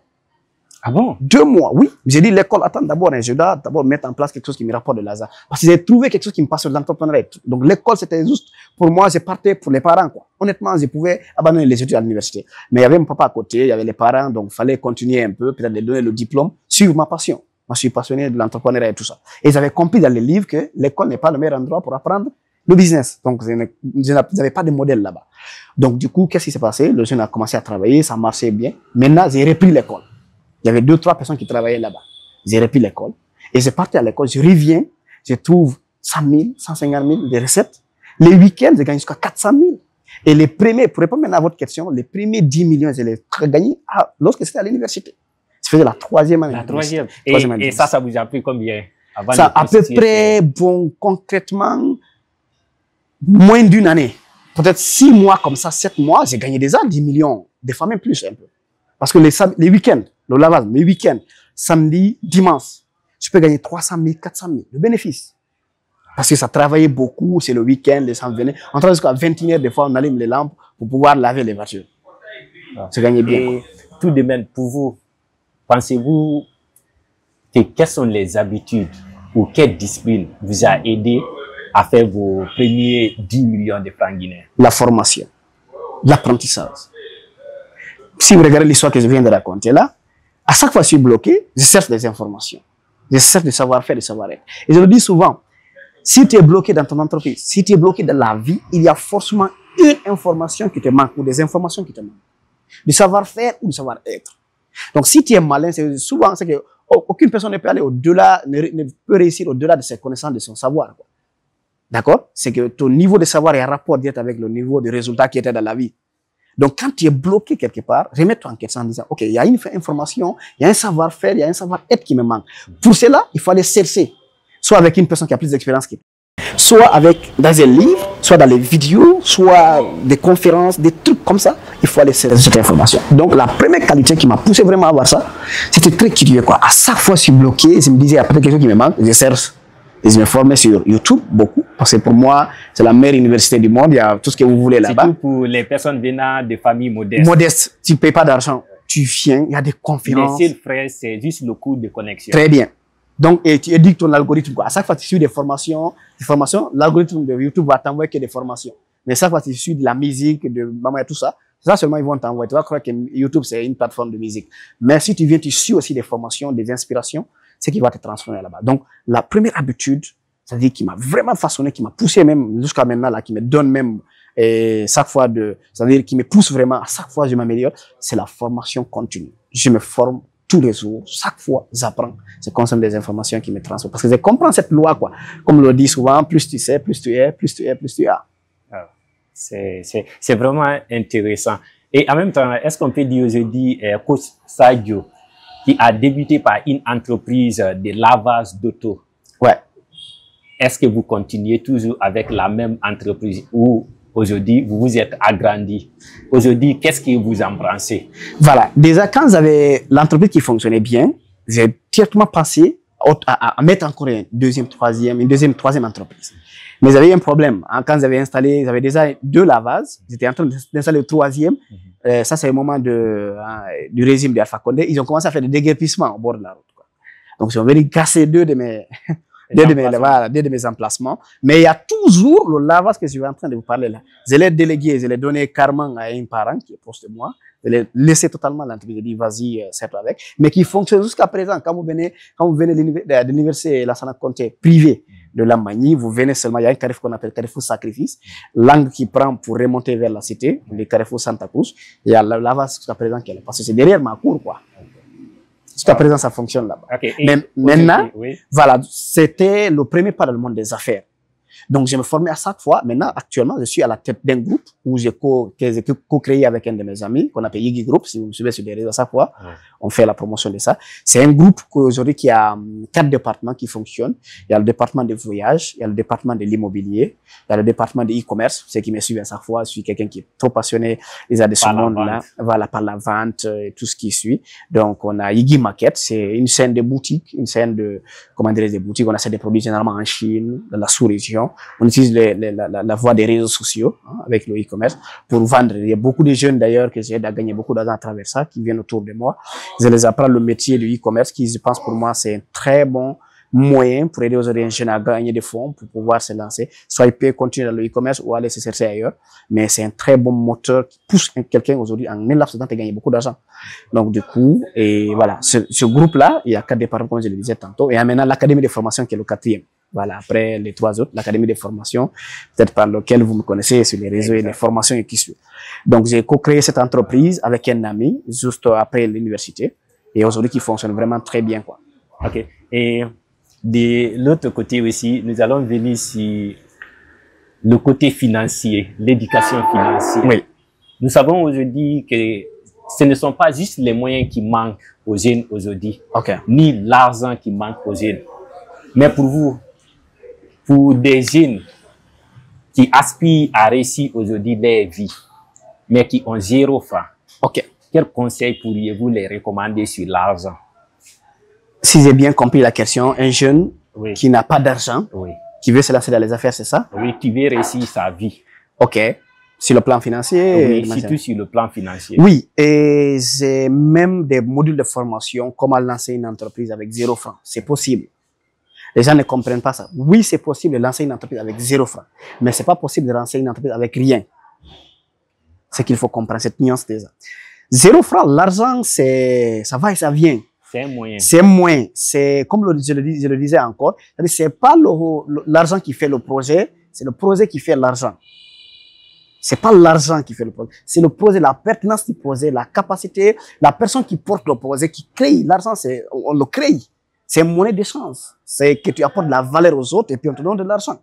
Ah bon? 2 mois, oui. J'ai dit l'école, attends d'abord, je dois d'abord mettre en place quelque chose qui me rapporte de l'argent. Parce que j'ai trouvé quelque chose qui me passe sur l'entrepreneuriat. Donc l'école, c'était juste, pour moi, je partais pour les parents, quoi. Honnêtement, je pouvais abandonner les études à l'université. Mais il y avait mon papa à côté, il y avait les parents, donc il fallait continuer un peu, peut-être de donner le diplôme, suivre ma passion. Moi, je suis passionné de l'entrepreneuriat et tout ça. Et j'avais compris dans les livres que l'école n'est pas le meilleur endroit pour apprendre le business. Donc, je n'avais pas de modèle là-bas. Donc, du coup, qu'est-ce qui s'est passé? Le jeune a commencé à travailler, ça marchait bien. Maintenant, j'ai repris l'école. Il y avait 2, 3 personnes qui travaillaient là-bas. J'ai repris l'école. Et j'ai parti à l'école, je reviens, je trouve 100 000, 150 000 de recettes. Les week-ends, je gagne jusqu'à 400 000. Et les premiers, pour répondre maintenant à votre question, les premiers 10 millions, je les gagnais lorsque c'était à l'université. Je faisais la 3e année. La 3e. Et ça vous a pris combien? Avant ça, à peu près, bon, concrètement, moins d'1 année. Peut-être 6 mois comme ça, 7 mois, j'ai gagné déjà 10 millions. Des fois même plus, un peu. Parce que les week-ends, le lavage, les week-ends, samedi, dimanche, je peux gagner 300 000, 400 000 de bénéfices. Parce que ça travaillait beaucoup, c'est le week-end, les gens venaient. On travaillait jusqu'à 21h, des fois, on allume les lampes pour pouvoir laver les voitures. Je gagnais bien. Et tout de même, pour vous, pensez-vous que quelles sont les habitudes ou quelle discipline vous a aidé à faire vos premiers 10 millions de francs guinéens? La formation, l'apprentissage. Si vous regardez l'histoire que je viens de raconter là, à chaque fois que je suis bloqué, je cherche des informations. Je cherche du savoir-faire, du savoir-être. Et je le dis souvent, si tu es bloqué dans ton entreprise, si tu es bloqué dans la vie, il y a forcément une information qui te manque ou des informations qui te manquent. Du savoir-faire ou du savoir-être. Donc, si tu es malin, c'est souvent, c'est que aucune personne ne peut aller au-delà, ne peut réussir au-delà de ses connaissances, de son savoir. D'accord? C'est que ton niveau de savoir est en rapport direct avec le niveau de résultat qui était dans la vie. Donc, quand tu es bloqué quelque part, remets-toi en question en disant, OK, il y a une information, il y a un savoir-faire, il y a un savoir-être qui me manque. Pour cela, il faut aller chercher, soit avec une personne qui a plus d'expérience que toi, soit avec, dans un livre, soit dans les vidéos, soit des conférences, des trucs comme ça. Il faut aller chercher cette information. Donc, la première qualité qui m'a poussé vraiment à avoir ça, c'était très curieux, quoi. À chaque fois, je suis bloqué, je me disais, il y a peut-être quelque chose qui me manque, je cherche. Et je me formais sur YouTube beaucoup, parce que pour moi, c'est la meilleure université du monde. Il y a tout ce que vous voulez là-bas. Surtout pour les personnes venant de familles modestes. Modestes, tu ne payes pas d'argent. Tu viens, il y a des conférences. Les seuls frais, c'est juste le coût de connexion. Très bien. Donc, et tu éduques ton algorithme, quoi. À chaque fois que tu suis des formations, l'algorithme de YouTube va t'envoyer que des formations. Mais chaque fois que tu suis de la musique, de maman et tout ça, ça seulement ils vont t'envoyer. Tu vas croire que YouTube, c'est une plateforme de musique. Mais si tu viens, tu suis aussi des formations, des inspirations, c'est qui va te transformer là-bas. Donc, la première habitude, c'est-à-dire qui m'a vraiment façonné, qui m'a poussé même jusqu'à maintenant, là, qui me donne même chaque fois c'est-à-dire qui me pousse vraiment, à chaque fois je m'améliore, c'est la formation continue. Je me forme tous les jours, chaque fois j'apprends, je consomme des informations qui me transforment. Parce que je comprends cette loi, quoi. Comme on le dit souvent, plus tu sais, plus tu es, plus tu es, plus tu as. C'est vraiment intéressant. Et en même temps, est-ce qu'on peut dire aujourd'hui, Coach Sadio, qui a débuté par une entreprise de lavage d'auto. Ouais. Est-ce que vous continuez toujours avec la même entreprise ou aujourd'hui vous vous êtes agrandi? Aujourd'hui, qu'est-ce que vous embrassez? Voilà. Déjà, quand j'avais l'entreprise qui fonctionnait bien, j'ai directement pensé à mettre encore une deuxième, troisième entreprise. Mais j'avais un problème. Quand j'avais installé, j'avais déjà 2 lavages. J'étais en train d'installer le 3e. Ça, c'est le moment du régime d'Alpha Condé. Ils ont commencé à faire des déguerpissements au bord de la route, quoi. Donc, ils ont venu casser 2 de mes emplacements. Mais il y a toujours le lavage que je suis en train de vous parler là. Je l'ai délégué, je l'ai donné carrément à un parent qui est proche de moi. Je l'ai laissé totalement l'entreprise. J'ai dit, vas-y, c'est avec. Mais qui fonctionne jusqu'à présent. Quand vous venez de l'université Lassana Conté privé de la Magny, vous venez seulement, il y a un carrefour qu'on appelle carrefour sacrifice, l'angle qui prend pour remonter vers la cité, le carrefour Santa Cruz. Il y a le lavage jusqu'à présent qui est là. Parce que c'est derrière ma cour, quoi. Jusqu'à présent, ça fonctionne là-bas. Okay. Mais maintenant, voilà, c'était le premier pas dans le monde des affaires. Donc, je me formais à chaque fois. Maintenant, actuellement, je suis à la tête d'un groupe où j'ai co-créé avec un de mes amis, qu'on appelle Yigi Group. Si vous me suivez sur les réseaux à chaque fois, on fait la promotion de ça. C'est un groupe aujourd'hui qui a 4 départements qui fonctionnent. Il y a le département de voyage, il y a le département de l'immobilier, il y a le département de e-commerce. Ceux qui me suivent à chaque fois, je suis quelqu'un qui est trop passionné déjà de ce monde-là. Voilà, par la vente et tout ce qui suit. Donc, on a Yigi Market, c'est une scène de boutique, une scène de, comment dire, des boutiques. On achète des produits généralement en Chine, dans la sous-région. On utilise la voie des réseaux sociaux, avec le e-commerce pour vendre. Il y a beaucoup de jeunes d'ailleurs que j'aide à gagner beaucoup d'argent à travers ça, qui viennent autour de moi. Je les apprends le métier du e-commerce, qui je pense pour moi c'est un très bon moyen pour aider aujourd'hui un jeune à gagner des fonds pour pouvoir se lancer. Soit il peut continuer dans le e-commerce ou aller se chercher ailleurs, mais c'est un très bon moteur qui pousse quelqu'un aujourd'hui en un laps de temps à gagner beaucoup d'argent. Donc du coup, et voilà, ce groupe-là, il y a 4 départements comme je le disais tantôt, et maintenant l'académie de formation qui est le 4e. Voilà, après les 3 autres, l'académie de formation, peut-être par lequel vous me connaissez sur les réseaux et les formations et qui suivent. Donc, j'ai co-créé cette entreprise avec un ami, juste après l'université, et aujourd'hui qui fonctionne vraiment très bien, quoi. Ok. Et de l'autre côté aussi, nous allons venir sur le côté financier, l'éducation financière. Oui. Nous savons aujourd'hui que ce ne sont pas juste les moyens qui manquent aux jeunes aujourd'hui, ni l'argent qui manque aux jeunes. Mais pour vous, pour des jeunes qui aspirent à réussir aujourd'hui leur vie, mais qui ont 0 francs, quel conseil pourriez-vous les recommander sur l'argent? Si j'ai bien compris la question, un jeune qui n'a pas d'argent, qui veut se lancer dans les affaires, c'est ça? Oui, qui veut réussir sa vie. Ok. Sur le plan financier? Oui, surtout sur le plan financier. Oui, et j'ai même des modules de formation, comment lancer une entreprise avec 0 francs. C'est possible. Les gens ne comprennent pas ça. Oui, c'est possible de lancer une entreprise avec 0 francs, mais c'est pas possible de lancer une entreprise avec rien. C'est qu'il faut comprendre cette nuance déjà. 0 francs, l'argent, ça va et ça vient. C'est un moyen. C'est un moyen. C'est, comme je le disais encore, c'est pas l'argent qui fait le projet, c'est le projet qui fait l'argent. C'est pas l'argent qui fait le projet. C'est le projet, la pertinence du projet, la capacité, la personne qui porte le projet, qui crée. L'argent, on le crée. C'est une monnaie d'échange. C'est que tu apportes de la valeur aux autres et puis on te donne de l'argent.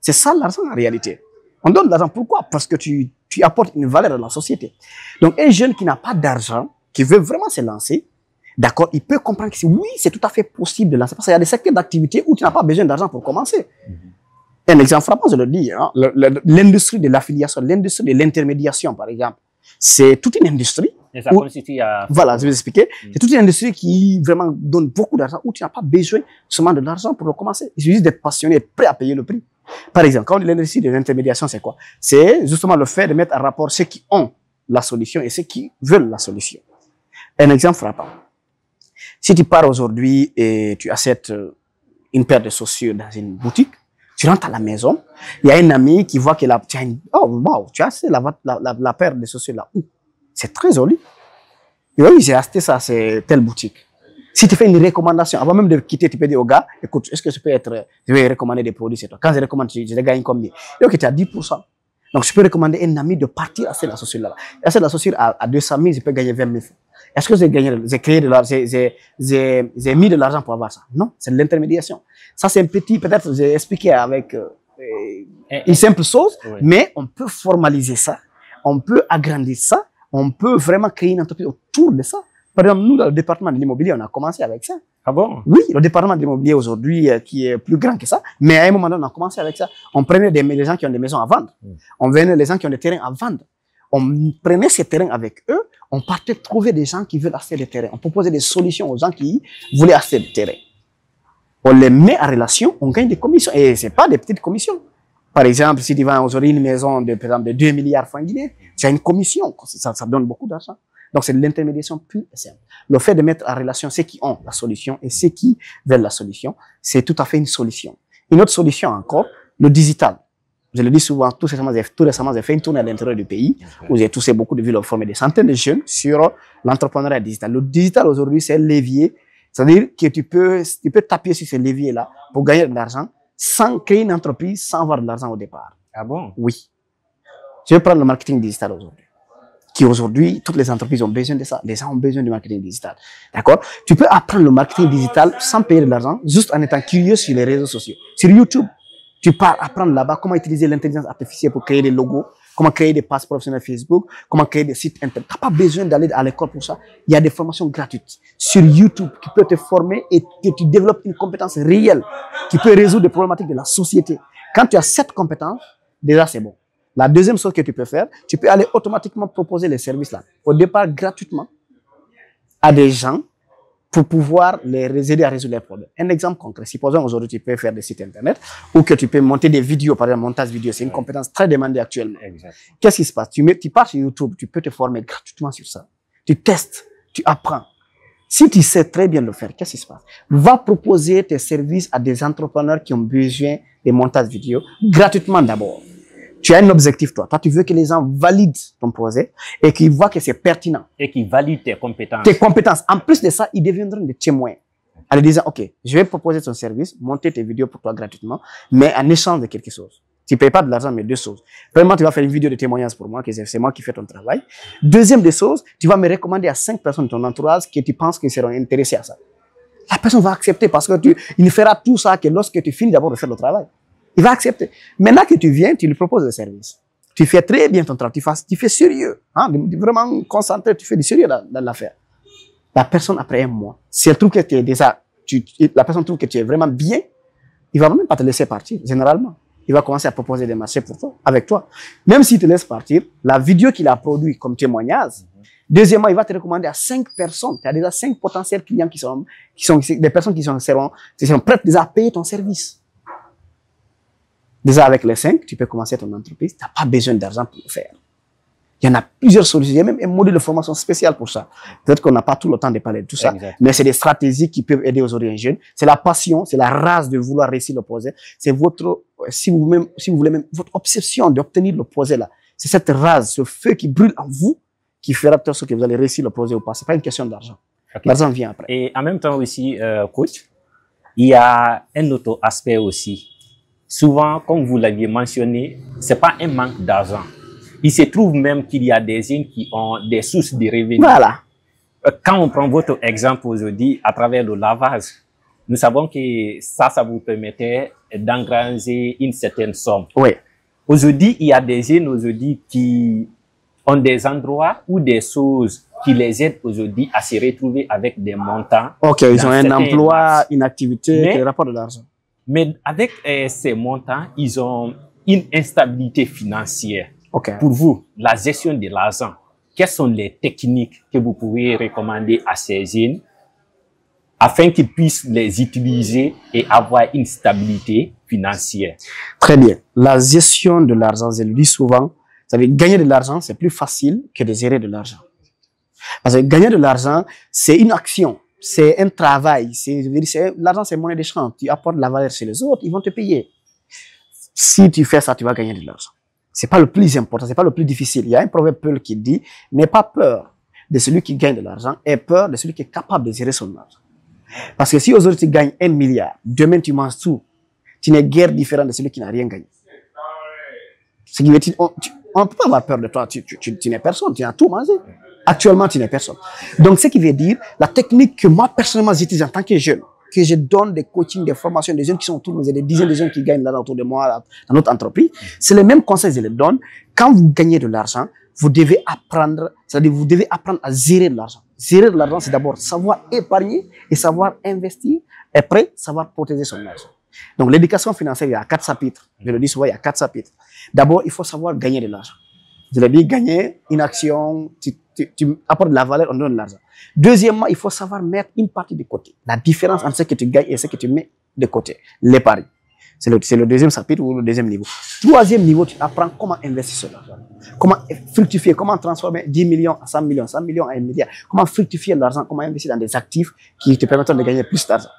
C'est ça l'argent en réalité. On donne de l'argent. Pourquoi? Parce que tu apportes une valeur à la société. Donc, un jeune qui n'a pas d'argent, qui veut vraiment se lancer, d'accord, il peut comprendre que oui, c'est tout à fait possible de lancer. Parce qu'il y a des secteurs d'activité où tu n'as pas besoin d'argent pour commencer. Un exemple frappant, je le dis, hein, l'industrie de l'affiliation, l'industrie de l'intermédiation, par exemple, c'est toute une industrie. Et ça consiste à... Voilà, je vais vous expliquer. C'est toute une industrie qui vraiment donne beaucoup d'argent, où tu n'as pas besoin seulement de l'argent pour le commencer. Il suffit juste d'être passionné, être prêt à payer le prix. Par exemple, quand l'industrie de l'intermédiation, c'est quoi? C'est justement le fait de mettre en rapport ceux qui ont la solution et ceux qui veulent la solution. Un exemple frappant. Si tu pars aujourd'hui et tu achètes une paire de chaussures dans une boutique, tu rentres à la maison, il y a un ami qui voit que oh, wow, tu as acheté la paire de chaussures là. C'est très joli. Oui, j'ai acheté ça, c'est telle boutique. Si tu fais une recommandation, avant même de quitter, tu peux dire au gars, écoute, est-ce que je vais recommander des produits chez toi? Quand je recommande, je gagne combien? Et ok, tu as 10%. Donc, je peux recommander à un ami de partir acheter la chaussure là. Acheter la chaussure à 200 000, je peux gagner 20 000. Est-ce que j'ai mis de l'argent pour avoir ça? Non, c'est de l'intermédiation. Ça, c'est un petit, peut-être, j'ai expliqué avec une simple chose, oui. Mais on peut formaliser ça, on peut agrandir ça, on peut vraiment créer une entreprise autour de ça. Par exemple, nous, dans le département de l'immobilier, on a commencé avec ça. Ah bon? Oui, le département de l'immobilier aujourd'hui, qui est plus grand que ça, mais à un moment donné, on a commencé avec ça. On prenait des gens qui ont des maisons à vendre. On venait les gens qui ont des terrains à vendre. On prenait ces terrains avec eux, on partait trouver des gens qui veulent acheter des terrains. On proposait des solutions aux gens qui voulaient acheter des terrains. On les met en relation, on gagne des commissions. Et c'est pas des petites commissions. Par exemple, si tu vends aujourd'hui une maison de, par exemple, de 2 milliards francs guinéens, tu as une commission. Ça donne beaucoup d'argent. Donc, c'est de l'intermédiation pure et simple. Le fait de mettre en relation ceux qui ont la solution et ceux qui veulent la solution, c'est tout à fait une solution. Une autre solution encore, le digital. Je le dis souvent, tout récemment, j'ai fait une tournée à l'intérieur du pays où j'ai touché beaucoup de villes, formé des centaines de jeunes sur l'entrepreneuriat digital. Le digital aujourd'hui, c'est un levier. C'est-à-dire que tu peux taper sur ce levier-là pour gagner de l'argent sans créer une entreprise, sans avoir de l'argent au départ. Ah bon? Oui. Je vais prendre le marketing digital aujourd'hui. Qui aujourd'hui, toutes les entreprises ont besoin de ça. Les gens ont besoin du marketing digital. D'accord? Tu peux apprendre le marketing digital sans payer de l'argent, juste en étant curieux sur les réseaux sociaux. Sur YouTube, tu pars apprendre là-bas comment utiliser l'intelligence artificielle pour créer des logos, comment créer des pages professionnelles Facebook, comment créer des sites internet. Tu n'as pas besoin d'aller à l'école pour ça. Il y a des formations gratuites sur YouTube qui peuvent te former et que tu développes une compétence réelle qui peut résoudre des problématiques de la société. Quand tu as cette compétence, déjà c'est bon. La deuxième chose que tu peux faire, tu peux aller automatiquement proposer les services là, au départ gratuitement, à des gens pour pouvoir les aider à résoudre leurs problèmes. Un exemple concret, supposons aujourd'hui tu peux faire des sites internet ou que tu peux monter des vidéos, par exemple montage vidéo, c'est une compétence très demandée actuellement. Qu'est-ce qui se passe? Tu pars sur YouTube, tu peux te former gratuitement sur ça. Tu testes, tu apprends. Si tu sais très bien le faire, qu'est-ce qui se passe? Va proposer tes services à des entrepreneurs qui ont besoin de montage vidéo gratuitement d'abord. Tu as un objectif, toi. Toi, tu veux que les gens valident ton projet et qu'ils voient que c'est pertinent. Et qu'ils valident tes compétences. Tes compétences. En plus de ça, ils deviendront des témoins. En disant, OK, je vais proposer ton service, monter tes vidéos pour toi gratuitement, mais en échange de quelque chose. Tu ne payes pas de l'argent, mais deux choses. Premièrement, tu vas faire une vidéo de témoignage pour moi, que c'est moi qui fais ton travail. Deuxième des choses, tu vas me recommander à 5 personnes de ton entourage que tu penses qu'ils seront intéressés à ça. La personne va accepter parce que il fera tout ça que lorsque tu finis d'abord de faire le travail. Il va accepter. Maintenant que tu viens, tu lui proposes le service. Tu fais très bien ton travail. Tu fais sérieux. Hein, vraiment concentré. Tu fais du sérieux dans l'affaire. La personne, après un mois, si elle trouve que tu es déjà, la personne trouve que tu es vraiment bien, il va même pas te laisser partir, généralement. Il va commencer à proposer des marchés pour toi, avec toi. Même s'il te laisse partir, la vidéo qu'il a produite comme témoignage, deuxièmement, il va te recommander à 5 personnes. Tu as déjà 5 potentiels clients qui sont des personnes qui seront prêtes déjà à payer ton service. Déjà, avec les 5, tu peux commencer ton entreprise. Tu n'as pas besoin d'argent pour le faire. Il y en a plusieurs solutions. Il y a même un module de formation spécial pour ça. Peut-être qu'on n'a pas tout le temps de parler de tout ça. Exactement. Mais c'est des stratégies qui peuvent aider aujourd'hui un jeune. C'est la passion, c'est la rage de vouloir réussir le projet. C'est votre, si vous voulez même, votre obsession d'obtenir le projet là. C'est cette rage, ce feu qui brûle en vous, qui fera peut-être ce que vous allez réussir le projet ou pas. C'est pas une question d'argent. Okay. L'argent vient après. Et en même temps aussi, coach, il y a un autre aspect aussi. Souvent, comme vous l'aviez mentionné, c'est pas un manque d'argent. Il se trouve même qu'il y a des jeunes qui ont des sources de revenus. Voilà. Quand on prend votre exemple aujourd'hui, à travers le lavage, nous savons que ça vous permettait d'engranger une certaine somme. Oui. Aujourd'hui, il y a des jeunes aujourd'hui qui ont des endroits ou des choses qui les aident aujourd'hui à se retrouver avec des montants. Ok, ils ont un emploi, une activité, qui rapporte de l'argent. Mais avec ces montants, ils ont une instabilité financière. Okay. Pour vous, la gestion de l'argent, quelles sont les techniques que vous pouvez recommander à ces jeunes afin qu'ils puissent les utiliser et avoir une stabilité financière? Très bien. La gestion de l'argent, je le dis souvent, vous savez, gagner de l'argent, c'est plus facile que de gérer de l'argent. Parce que gagner de l'argent, c'est une action, c'est un travail. L'argent, c'est monnaie d'échange. Tu apportes de la valeur chez les autres, ils vont te payer. Si tu fais ça, tu vas gagner de l'argent. C'est pas le plus important, c'est pas le plus difficile. Il y a un proverbe Peul qui dit, n'aie pas peur de celui qui gagne de l'argent, aie peur de celui qui est capable de gérer son argent. Parce que si aujourd'hui tu gagnes 1 milliard, demain tu manges tout, tu n'es guère différent de celui qui n'a rien gagné. Ce qui veut dire, on ne peut pas avoir peur de toi, tu n'es personne, tu as tout mangé. Actuellement, tu n'es personne. Donc, ce qui veut dire, la technique que moi, personnellement, j'utilise en tant que jeune, que je donne des coachings, des formations, des jeunes qui sont autour de moi, des dizaines de jeunes qui gagnent là autour de moi, dans notre entreprise, c'est le même conseil que je les donne. Quand vous gagnez de l'argent, vous devez apprendre, c'est-à-dire vous devez apprendre à gérer de l'argent. Gérer de l'argent, c'est d'abord savoir épargner et savoir investir, et après, savoir protéger son argent. Donc, l'éducation financière, il y a 4 chapitres. Je le dis souvent, il y a 4 chapitres. D'abord, il faut savoir gagner de l'argent. Je l'ai dit, gagner une action, tu apportes de la valeur, on donne de l'argent. Deuxièmement, il faut savoir mettre une partie de côté. La différence entre ce que tu gagnes et ce que tu mets de côté. L'épargne. C'est le deuxième chapitre ou le deuxième niveau. Troisième niveau, tu apprends comment investir sur l'argent. Comment fructifier, comment transformer 10 millions à 100 millions, 100 millions à 1 milliard. Comment fructifier l'argent, comment investir dans des actifs qui te permettent de gagner plus d'argent.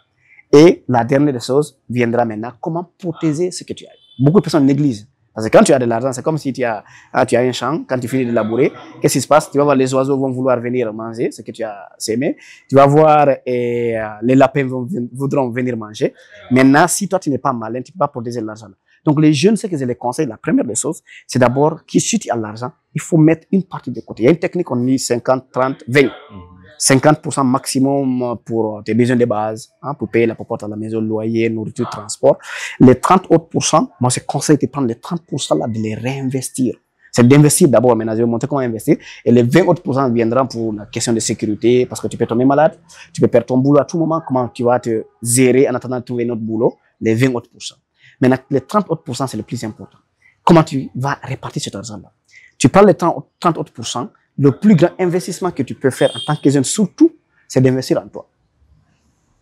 Et la dernière des choses viendra maintenant, comment protéger ce que tu as. Beaucoup de personnes négligent. Parce que quand tu as de l'argent, c'est comme si tu as un champ, quand tu finis de labourer, qu'est-ce qui se passe? Tu vas voir les oiseaux vont vouloir venir manger ce que tu as sémé. Tu vas voir les lapins voudront venir manger. Maintenant, si toi tu n'es pas malin, tu ne peux pas protéger l'argent. Donc les jeunes, ce que je les conseille, la première des choses, c'est d'abord que si tu as l'argent, il faut mettre une partie de côté. Il y a une technique, on dit 50, 30, 20. 50% maximum pour tes besoins de base, hein, pour payer la popote à la maison, loyer, nourriture, transport. Les 30 autres pourcents, moi, je conseille de prendre les 30% là, de les réinvestir. C'est d'investir d'abord, maintenant, je vais vous montrer comment investir. Et les 20 autres pourcents viendront pour la question de sécurité, parce que tu peux tomber malade, tu peux perdre ton boulot à tout moment, comment tu vas te gérer en attendant de trouver un autre boulot, les 20 autres pourcents. Maintenant, les 30 autres pourcents, c'est le plus important. Comment tu vas répartir cet argent-là? Tu prends les 30 autres pourcents. Le plus grand investissement que tu peux faire en tant que jeune, surtout, c'est d'investir en toi.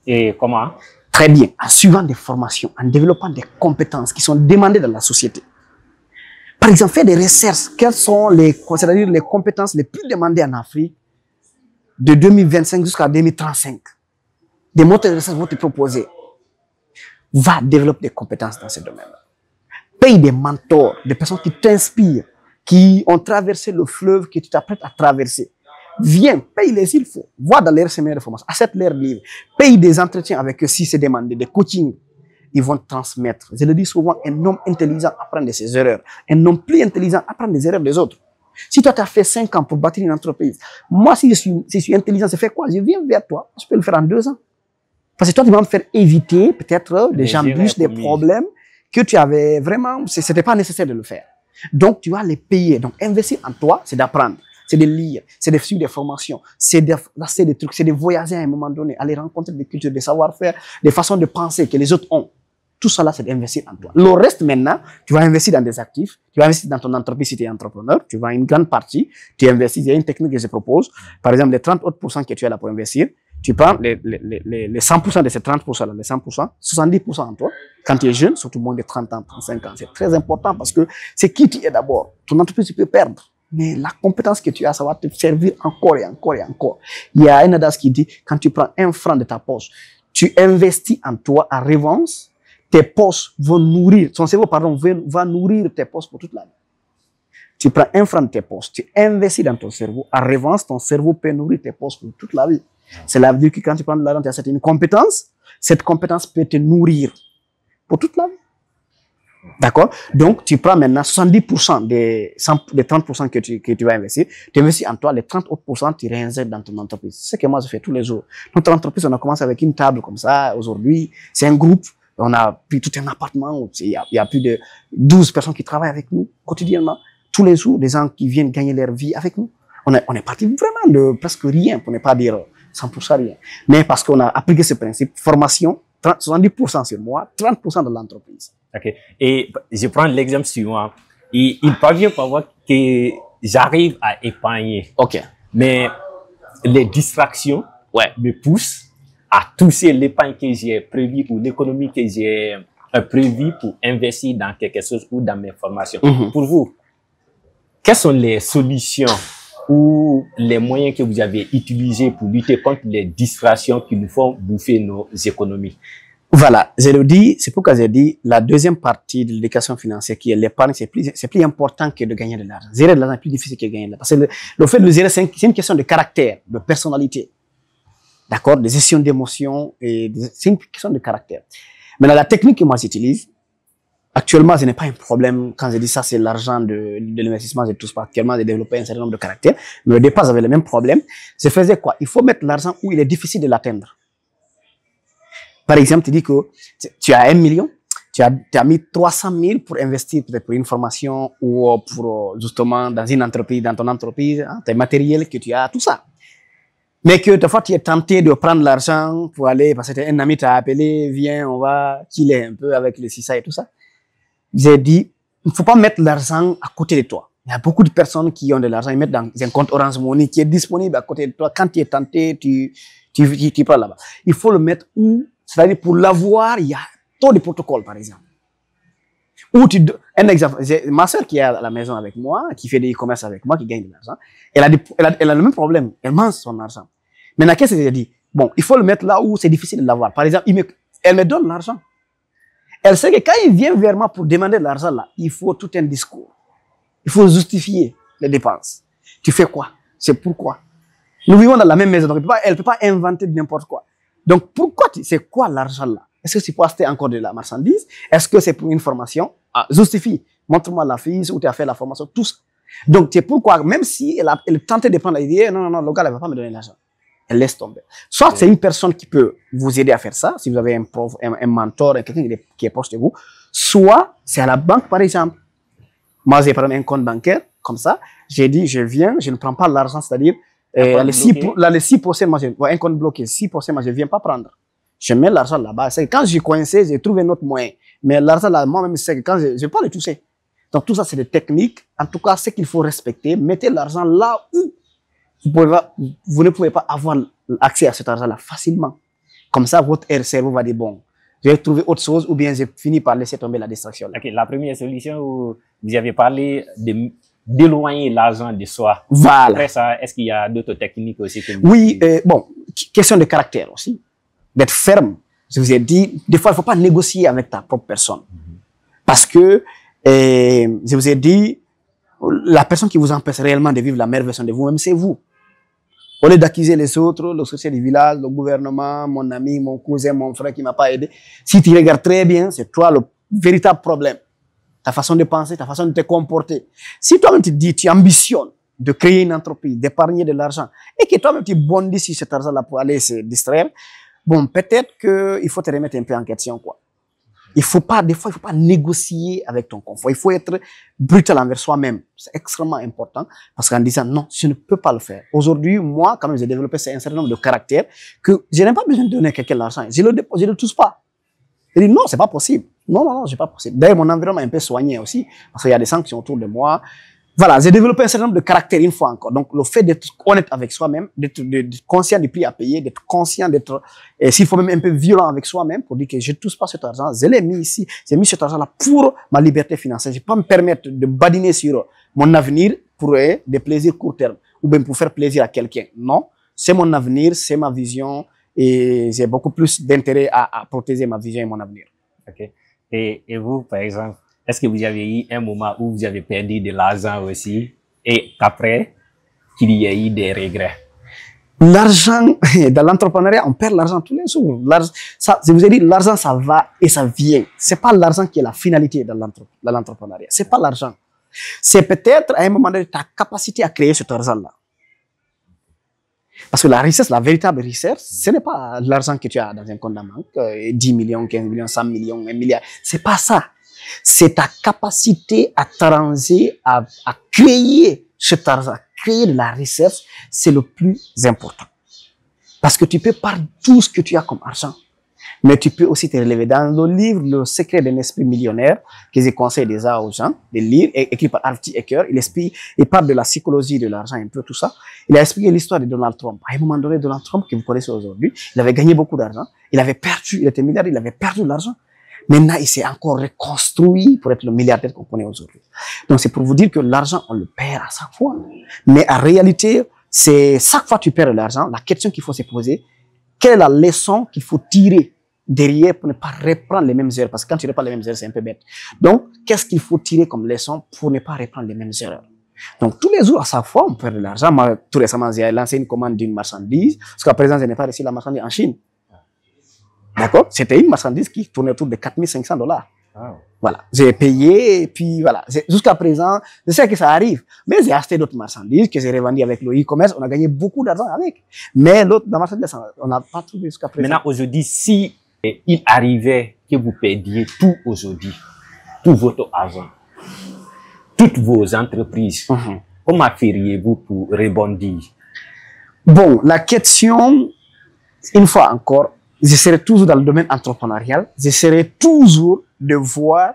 Et comment? Très bien. En suivant des formations, en développant des compétences qui sont demandées dans la société. Par exemple, faire des recherches. Quelles sont les compétences les plus demandées en Afrique de 2025 jusqu'à 2035? Des moteurs de recherche vont te proposer. Va développer des compétences dans ce domaine-là. Paye des mentors, des personnes qui t'inspirent, qui ont traversé le fleuve que tu t'apprêtes à traverser. Viens, paye-les s'il faut. Va dans leur séminaire de formation, achète leurs livres, paye des entretiens avec eux si c'est demandé, des coachings. Ils vont transmettre. Je le dis souvent, un homme intelligent apprend de ses erreurs. Un homme plus intelligent apprend des erreurs des autres. Si toi, tu as fait 5 ans pour bâtir une entreprise, moi, si je suis intelligent, je fais quoi? Je viens vers toi. Je peux le faire en 2 ans. Parce que toi, tu vas me faire éviter peut-être des embûches, des problèmes que tu avais vraiment, c'était pas nécessaire de le faire. Donc, tu vas les payer. Donc, investir en toi, c'est d'apprendre, c'est de lire, c'est de suivre des formations, c'est d'acheter des trucs, c'est de voyager à un moment donné, aller rencontrer des cultures, des savoir-faire, des façons de penser que les autres ont. Tout cela, c'est d'investir en toi. Le reste, maintenant, tu vas investir dans des actifs, tu vas investir dans ton entreprise si tu es entrepreneur, tu vas une grande partie, tu investis. Il y a une technique que je propose. Par exemple, les 30 autres pourcents que tu as là pour investir, tu prends les 100% de ces 30%, là, les 100%, 70% en toi. Quand tu es jeune, surtout moins de 30 ans, 35 ans, c'est très important parce que c'est qui tu es d'abord. Ton entreprise, tu peux perdre. Mais la compétence que tu as, ça va te servir encore et encore et encore. Il y a un adage qui dit, quand tu prends 1 franc de ta poche, tu investis en toi à revanche, tes poches vont nourrir, ton cerveau, pardon, va nourrir tes poches pour toute la vie. Tu prends 1 franc de tes poches, tu investis dans ton cerveau, à revanche, ton cerveau peut nourrir tes poches pour toute la vie. Cela veut dire que quand tu prends de l'argent, tu as une compétence, cette compétence peut te nourrir pour toute la vie. D'accord? Donc, tu prends maintenant 70% des 30% que tu vas investir, tu investis en toi, les 30 autres pourcents, tu réinjectes dans ton entreprise. C'est ce que moi je fais tous les jours. Notre entreprise, on a commencé avec une table comme ça. Aujourd'hui, c'est un groupe. On a pris tout un appartement. Il y a plus de 12 personnes qui travaillent avec nous quotidiennement. Tous les jours, des gens qui viennent gagner leur vie avec nous. On est parti vraiment de presque rien, pour ne pas dire 100% rien. Mais parce qu'on a appliqué ce principe, formation, 70% sur moi, 30% de l'entreprise. Ok. Et je prends l'exemple suivant. Il parvient parfois que j'arrive à épargner. Ok. Mais les distractions me poussent à toucher l'épargne que j'ai prévue ou l'économie que j'ai prévue pour investir dans quelque chose ou dans mes formations. Pour vous, quelles sont les solutions ou les moyens que vous avez utilisés pour lutter contre les distractions qui nous font bouffer nos économies? Voilà, je le dis, c'est pourquoi j'ai dit la deuxième partie de l'éducation financière qui est l'épargne, c'est plus important que de gagner de l'argent. Gérer de l'argent est plus difficile que de gagner de l'argent. Parce que le fait de le gérer, c'est une question de caractère, de personnalité. D'accord? De gestion d'émotions, c'est une question de caractère. Maintenant, la technique que moi j'utilise, actuellement, ce n'est pas un problème. Quand je dis ça, c'est l'argent de l'investissement, je ne touche pas. Actuellement, j'ai développé un certain nombre de caractères. Mais au départ, j'avais le même problème. Je faisais quoi? Il faut mettre l'argent où il est difficile de l'atteindre. Par exemple, tu dis que tu as 1 million, tu as mis 300 000 pour investir peut-être pour une formation ou pour justement dans une entreprise, dans ton entreprise, hein, tes matériels que tu as, tout ça. Mais que des fois, tu es tenté de prendre l'argent pour aller, parce que un ami t'a appelé, viens, on va killer un peu avec le CISA et tout ça. J'ai dit, il ne faut pas mettre l'argent à côté de toi. Il y a beaucoup de personnes qui ont de l'argent, ils mettent dans un compte Orange Money qui est disponible à côté de toi. Quand tu es tenté, tu prends là-bas. Il faut le mettre où, c'est-à-dire pour l'avoir, il y a trop de protocoles, par exemple. Ou un exemple, ma soeur qui est à la maison avec moi, qui fait des e-commerce avec moi, qui gagne de l'argent, elle a le même problème. Elle mange son argent. Maintenant, qu'est-ce que j'ai dit? Bon, il faut le mettre là où c'est difficile de l'avoir. Par exemple, elle me donne l'argent. Elle sait que quand il vient vers moi pour demander de l'argent là, il faut tout un discours. Il faut justifier les dépenses. Tu fais quoi? C'est pourquoi? Nous vivons dans la même maison, donc elle ne peut pas inventer n'importe quoi. Donc, pourquoi c'est quoi l'argent là? Est-ce que c'est pour acheter encore de la marchandise? Est-ce que c'est pour une formation? Ah, justifie. Montre-moi la fiche où tu as fait la formation, tout ça. Donc, c'est pourquoi, même si elle tentait de prendre l'idée, non, le gars, elle ne va pas me donner l'argent. Elle laisse tomber. Soit c'est une personne qui peut vous aider à faire ça, si vous avez un prof, un mentor, quelqu'un qui est proche de vous. Soit c'est à la banque, par exemple. Moi, j'ai par exemple un compte bancaire, comme ça. J'ai dit, je viens, je ne prends pas l'argent, c'est-à-dire, les 6%, moi, un compte bloqué, 6%, moi, je ne viens pas prendre. Je mets l'argent là-bas. C'est quand j'ai coincé, j'ai trouvé un autre moyen. Mais l'argent là, moi-même, c'est que quand je ne vais pas le toucher. Donc, tout ça, c'est des techniques. En tout cas, ce qu'il faut respecter. Mettez l'argent là où vous ne pouvez pas avoir accès à cet argent-là facilement. Comme ça, votre cerveau va dire, bon, je vais trouver autre chose ou bien j'ai fini par laisser tomber la distraction. Okay, la première solution, vous avez parlé d'éloigner l'argent de soi. Voilà. Après ça, est-ce qu'il y a d'autres techniques aussi que Oui, bon, question de caractère aussi. D'être ferme. Je vous ai dit, des fois, il ne faut pas négocier avec ta propre personne. Parce que, je vous ai dit, la personne qui vous empêche réellement de vivre la meilleure version de vous-même, c'est vous. Au lieu d'accuser les autres, le social du village, le gouvernement, mon ami, mon cousin, mon frère qui m'a pas aidé. Si tu regardes très bien, c'est toi le véritable problème. Ta façon de penser, ta façon de te comporter. Si toi-même tu te dis, tu ambitionnes de créer une entreprise, d'épargner de l'argent, et que toi-même tu bondis sur cet argent-là pour aller se distraire, bon, peut-être qu'il faut te remettre un peu en question, quoi. Des fois, il faut pas négocier avec ton confort. Il faut être brutal envers soi-même. C'est extrêmement important parce qu'en disant non, je ne peux pas le faire. Aujourd'hui, moi, quand même, j'ai développé un certain nombre de caractères que je n'ai pas besoin de donner à quelqu'un l'argent. Je le touche pas. Je dis non, c'est pas possible. Non, c'est pas possible. D'ailleurs, mon environnement est un peu soigné aussi parce qu'il y a des sanctions autour de moi. Voilà, j'ai développé un certain nombre de caractères une fois encore. Donc, le fait d'être honnête avec soi-même, d'être conscient du prix à payer, d'être conscient d'être, s'il faut même un peu violent avec soi-même pour dire que je ne touche pas cet argent, je l'ai mis ici, j'ai mis cet argent-là pour ma liberté financière. Je ne vais pas me permettre de badiner sur mon avenir pour des plaisirs court terme ou bien pour faire plaisir à quelqu'un. Non, c'est mon avenir, c'est ma vision et j'ai beaucoup plus d'intérêt à protéger ma vision et mon avenir. Ok. Et vous, par exemple, est-ce que vous avez eu un moment où vous avez perdu de l'argent aussi et qu'après, qu'il y ait eu des regrets? L'argent, dans l'entrepreneuriat, on perd l'argent tous les jours. Ça, je vous ai dit, l'argent, ça va et ça vient. C'est pas l'argent qui est la finalité dans l'entrepreneuriat. C'est pas l'argent. C'est peut-être, à un moment donné, ta capacité à créer cet argent-là. Parce que la richesse, la véritable richesse, ce n'est pas l'argent que tu as dans un compte de banque, 10 millions, 15 millions, 100 millions, 1 milliard. C'est pas ça. C'est ta capacité à t'arranger, à créer cet argent, créer de la richesse, c'est le plus important. Parce que tu peux perdre tout ce que tu as comme argent, mais tu peux aussi te relever. Dans le livre Le secret d'un esprit millionnaire, que je conseille déjà aux gens de lire, écrit par Artie Ecker, il parle de la psychologie de l'argent, un peu tout ça. Il a expliqué l'histoire de Donald Trump. À un moment donné, Donald Trump, que vous connaissez aujourd'hui, il avait gagné beaucoup d'argent, il avait perdu, il était milliardaire, il avait perdu de l'argent. Maintenant, il s'est encore reconstruit pour être le milliardaire qu'on connaît aujourd'hui. Donc, c'est pour vous dire que l'argent, on le perd à chaque fois. Mais en réalité, c'est chaque fois que tu perds de l'argent, la question qu'il faut se poser, quelle est la leçon qu'il faut tirer derrière pour ne pas reprendre les mêmes erreurs? Parce que quand tu reprends les mêmes erreurs, c'est un peu bête. Donc, qu'est-ce qu'il faut tirer comme leçon pour ne pas reprendre les mêmes erreurs? Donc, tous les jours, à chaque fois, on perd de l'argent. Moi, tout récemment, j'ai lancé une commande d'une marchandise. Parce qu'à présent, je n'ai pas reçu la marchandise en Chine. D'accord? C'était une marchandise qui tournait autour de 4500 $. Wow. Voilà. J'ai payé, et puis voilà. Jusqu'à présent, je sais que ça arrive. Mais j'ai acheté d'autres marchandises que j'ai revendues avec le e-commerce. On a gagné beaucoup d'argent avec. Mais l'autre, la marchandise, on n'a pas trouvé jusqu'à présent. Maintenant, aujourd'hui, si il arrivait que vous perdiez tout aujourd'hui, tout votre argent, toutes vos entreprises, comment feriez-vous pour rebondir? Bon, la question, une fois encore, je serai toujours dans le domaine entrepreneurial. J'essaierai toujours de voir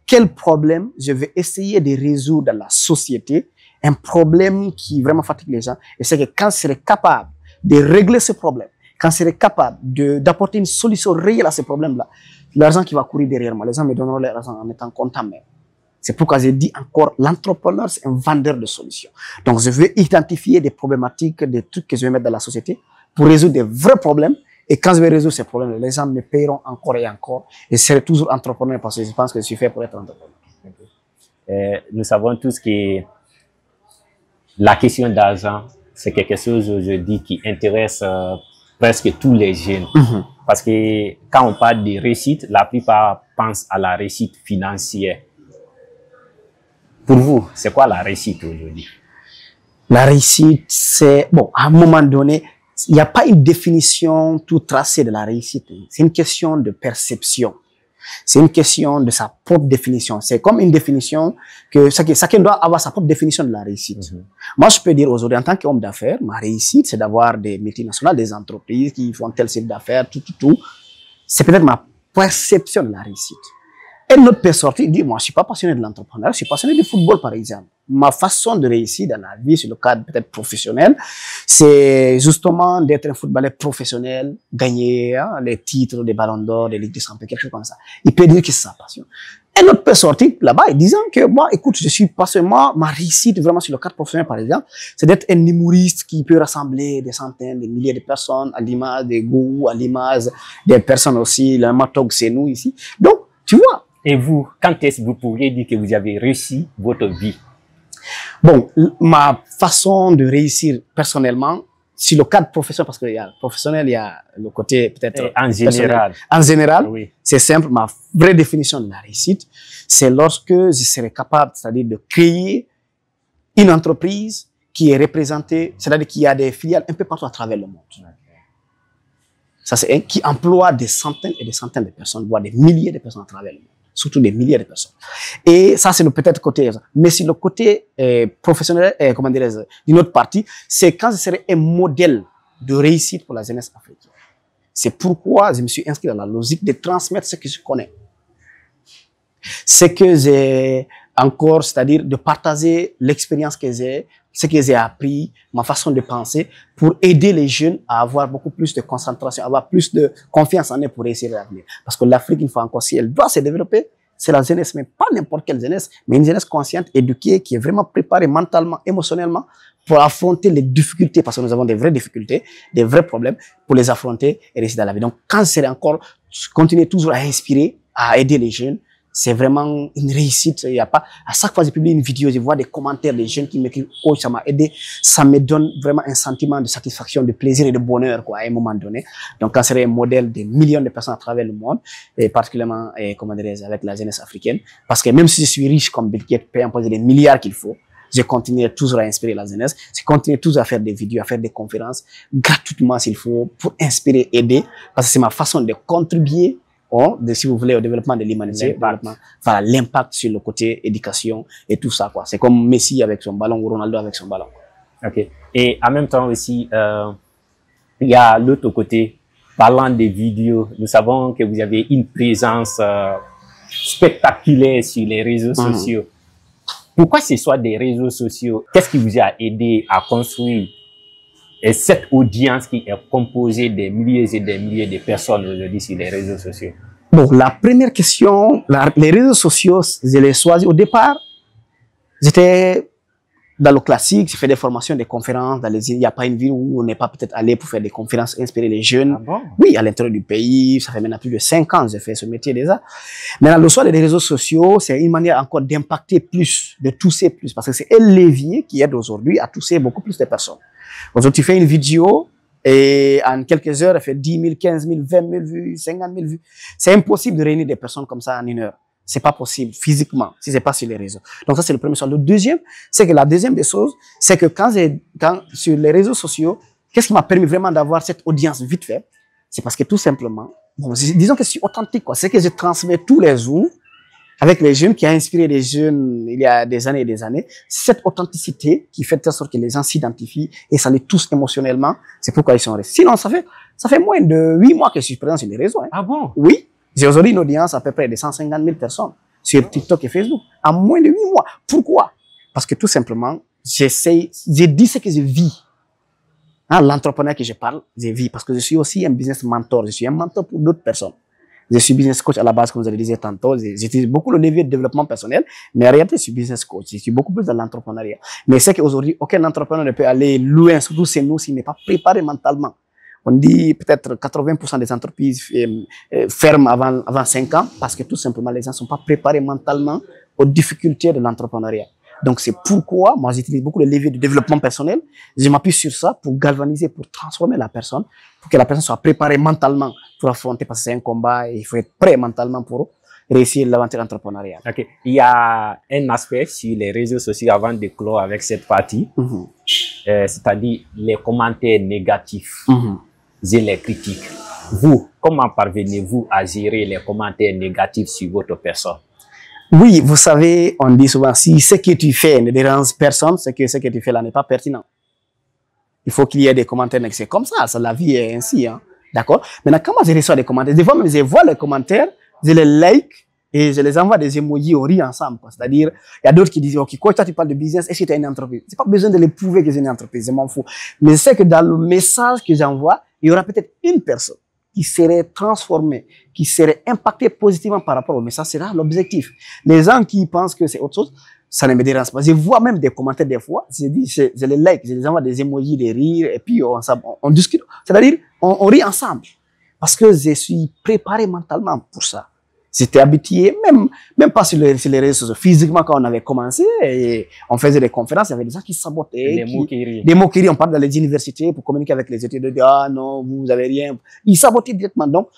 quel problème je vais essayer de résoudre dans la société. Un problème qui vraiment fatigue les gens. Et c'est que quand je serai capable de régler ce problème, quand je serai capable d'apporter une solution réelle à ce problème-là, l'argent qui va courir derrière moi, les gens me donneront l'argent en étant content même. C'est pourquoi je dis encore, l'entrepreneur, c'est un vendeur de solutions. Donc, je vais identifier des problématiques, des trucs que je vais mettre dans la société pour résoudre des vrais problèmes. Et quand je vais résoudre ces problèmes, les gens me paieront encore et encore. Et je serai toujours entrepreneur parce que je pense que je suis fait pour être entrepreneur. Nous savons tous que la question d'argent, c'est quelque chose aujourd'hui qui intéresse presque tous les jeunes. Parce que quand on parle de réussite, la plupart pensent à la réussite financière. Pour vous, c'est quoi la réussite aujourd'hui? La réussite, c'est, bon, à un moment donné, il n'y a pas une définition tout tracée de la réussite. C'est une question de perception. C'est une question de sa propre définition. C'est comme une définition que chacun doit avoir sa propre définition de la réussite. Moi, je peux dire aujourd'hui, en tant qu'homme d'affaires, ma réussite, c'est d'avoir des multinationales, des entreprises qui font tel type d'affaires, tout. C'est peut-être ma perception de la réussite. Et notre peut sortir, dit, moi, je suis pas passionné de l'entrepreneuriat, je suis passionné du football, par exemple. Ma façon de réussir dans la vie, sur le cadre peut-être professionnel, c'est justement d'être un footballeur professionnel, gagner les titres, des ballons d'or, des ligues des champions, quelque chose comme ça. Il peut dire que c'est sa passion. Et notre peut sortir là-bas et disant que moi, écoute, je suis passionné, ma réussite vraiment sur le cadre professionnel, par exemple, c'est d'être un humoriste qui peut rassembler des centaines, des milliers de personnes à l'image des goûts, à l'image des personnes aussi, le matog, c'est nous ici. Donc, tu vois. Et vous, quand est-ce que vous pourriez dire que vous avez réussi votre vie? Bon, ma façon de réussir personnellement, sur le cadre professionnel, parce qu'il y a le professionnel, il y a le côté peut-être en général. En général, oui. C'est simple, ma vraie définition de la réussite, c'est lorsque je serai capable, c'est-à-dire de créer une entreprise qui est représentée, c'est-à-dire qu'il y a des filiales un peu partout à travers le monde. Ça, c'est qui emploie des centaines et des centaines de personnes, voire des milliers de personnes à travers le monde. Surtout des milliers de personnes. Et ça, c'est le peut-être côté. Mais si le côté professionnel, comment dirais-je, d'une autre partie, c'est quand ce serait un modèle de réussite pour la jeunesse africaine. C'est pourquoi je me suis inscrit dans la logique de transmettre ce que je connais. Ce que j'ai encore, c'est-à-dire de partager l'expérience que j'ai, ce que j'ai appris, ma façon de penser, pour aider les jeunes à avoir beaucoup plus de concentration, à avoir plus de confiance en eux pour réussir l'avenir. Parce que l'Afrique, une fois encore, si elle doit se développer, c'est la jeunesse, mais pas n'importe quelle jeunesse, mais une jeunesse consciente, éduquée, qui est vraiment préparée mentalement, émotionnellement, pour affronter les difficultés, parce que nous avons des vraies difficultés, des vrais problèmes, pour les affronter et réussir dans la vie. Donc, quand c'est encore, continuer toujours à inspirer, à aider les jeunes, c'est vraiment une réussite. Il y a pas, à chaque fois que je publie une vidéo, je vois des commentaires des jeunes qui m'écrivent, oh, ça m'a aidé. Ça me donne vraiment un sentiment de satisfaction, de plaisir et de bonheur, quoi, à un moment donné. Donc, quand c'est un modèle de millions de personnes à travers le monde, et particulièrement, comment dirais-je, avec la jeunesse africaine. Parce que même si je suis riche comme Bill Gates, peu importe les milliards qu'il faut, je continue toujours à inspirer la jeunesse. Je continue toujours à faire des vidéos, à faire des conférences gratuitement s'il faut pour inspirer, aider. Parce que c'est ma façon de contribuer si vous voulez, au développement de l'humanité, voilà, l'impact sur le côté éducation et tout ça, quoi. C'est comme Messi avec son ballon ou Ronaldo avec son ballon. Ok. Et en même temps aussi, il y a l'autre côté, parlant des vidéos, nous savons que vous avez une présence spectaculaire sur les réseaux sociaux. Pourquoi ce soit des réseaux sociaux? Qu'est-ce qui vous a aidé à construire cette audience qui est composée des milliers et des milliers de personnes aujourd'hui sur les réseaux sociaux? Bon, la première question, les réseaux sociaux, je les choisis au départ. J'étais dans le classique, j'ai fait des formations, des conférences dans les îles. Il n'y a pas une ville où on n'est pas peut-être allé pour faire des conférences, inspirer les jeunes. Ah bon? Oui, à l'intérieur du pays. Ça fait maintenant plus de 5 ans que j'ai fait ce métier déjà. Maintenant, le choix des réseaux sociaux, c'est une manière encore d'impacter plus, de toucher plus. Parce que c'est un levier qui aide aujourd'hui à toucher beaucoup plus de personnes. Aujourd'hui, tu fais une vidéo et en quelques heures, elle fait 10 000, 15 000, 20 000 vues, 50 000 vues. C'est impossible de réunir des personnes comme ça en une heure. C'est pas possible physiquement si c'est pas sur les réseaux. Donc ça, c'est le premier choix. Le deuxième, c'est que la deuxième des choses, c'est que quand sur les réseaux sociaux, qu'est-ce qui m'a permis vraiment d'avoir cette audience vite fait? C'est parce que tout simplement, bon, disons que je suis authentique, quoi. C'est que je transmets tous les jours avec les jeunes, qui a inspiré les jeunes il y a des années et des années. Cette authenticité qui fait de sorte que les gens s'identifient et ça les touche émotionnellement. C'est pourquoi ils sont restés. Sinon, ça fait moins de 8 mois que je suis présent sur les réseaux. Hein. Ah bon? Oui. J'ai aujourd'hui une audience à peu près de 150 000 personnes sur TikTok et Facebook en moins de 8 mois. Pourquoi? Parce que tout simplement, j'ai dit ce que je vis. Hein, l'entrepreneur que je parle, je vis parce que je suis aussi un business mentor. Je suis un mentor pour d'autres personnes. Je suis business coach à la base, comme vous avez dit tantôt. J'utilise beaucoup le levier de développement personnel, mais en réalité, je suis business coach. Je suis beaucoup plus dans l'entrepreneuriat. Mais c'est qu'aujourd'hui, aucun entrepreneur ne peut aller loin, surtout chez nous, s'il n'est pas préparé mentalement. On dit peut-être 80% des entreprises ferment avant 5 ans parce que tout simplement, les gens ne sont pas préparés mentalement aux difficultés de l'entrepreneuriat. Donc, c'est pourquoi moi, j'utilise beaucoup le levier de développement personnel. Je m'appuie sur ça pour galvaniser, pour transformer la personne, pour que la personne soit préparée mentalement pour affronter, parce que c'est un combat et il faut être prêt mentalement pour réussir l'aventure entrepreneuriale. Ok. Il y a un aspect sur les réseaux sociaux avant de clore avec cette partie, c'est-à-dire les commentaires négatifs et les critiques. Vous, comment parvenez-vous à gérer les commentaires négatifs sur votre personne? Oui, vous savez, on dit souvent, si ce que tu fais ne dérange personne, c'est que ce que tu fais là n'est pas pertinent. Il faut qu'il y ait des commentaires négatifs. C'est comme ça, la vie est ainsi. Hein. D'accord? Maintenant, comment je reçois des commentaires? Des fois, même, je vois les commentaires, je les like et je les envoie des emojis, on rit ensemble. C'est-à-dire, il y a d'autres qui disent, OK, quand toi tu parles de business, est-ce que tu as une entreprise? C'est pas besoin de les prouver que j'ai une entreprise, je m'en fous. Mais je sais que dans le message que j'envoie, il y aura peut-être une personne qui serait transformée, qui serait impactée positivement par rapport au message. C'est là l'objectif. Les gens qui pensent que c'est autre chose, ça ne me dérange pas. Je vois même des commentaires des fois, je les like, je les envoie des emojis, des rires, et puis on discute. C'est-à-dire, on rit ensemble. Parce que je suis préparé mentalement pour ça. J'étais habitué, même pas sur les réseaux sociaux. Physiquement, quand on avait commencé, et on faisait des conférences, il y avait des gens qui sabotaient. Des moqueries. On parle dans les universités pour communiquer avec les étudiants. Ah non, vous avez rien. Ils sabotaient directement. Donc,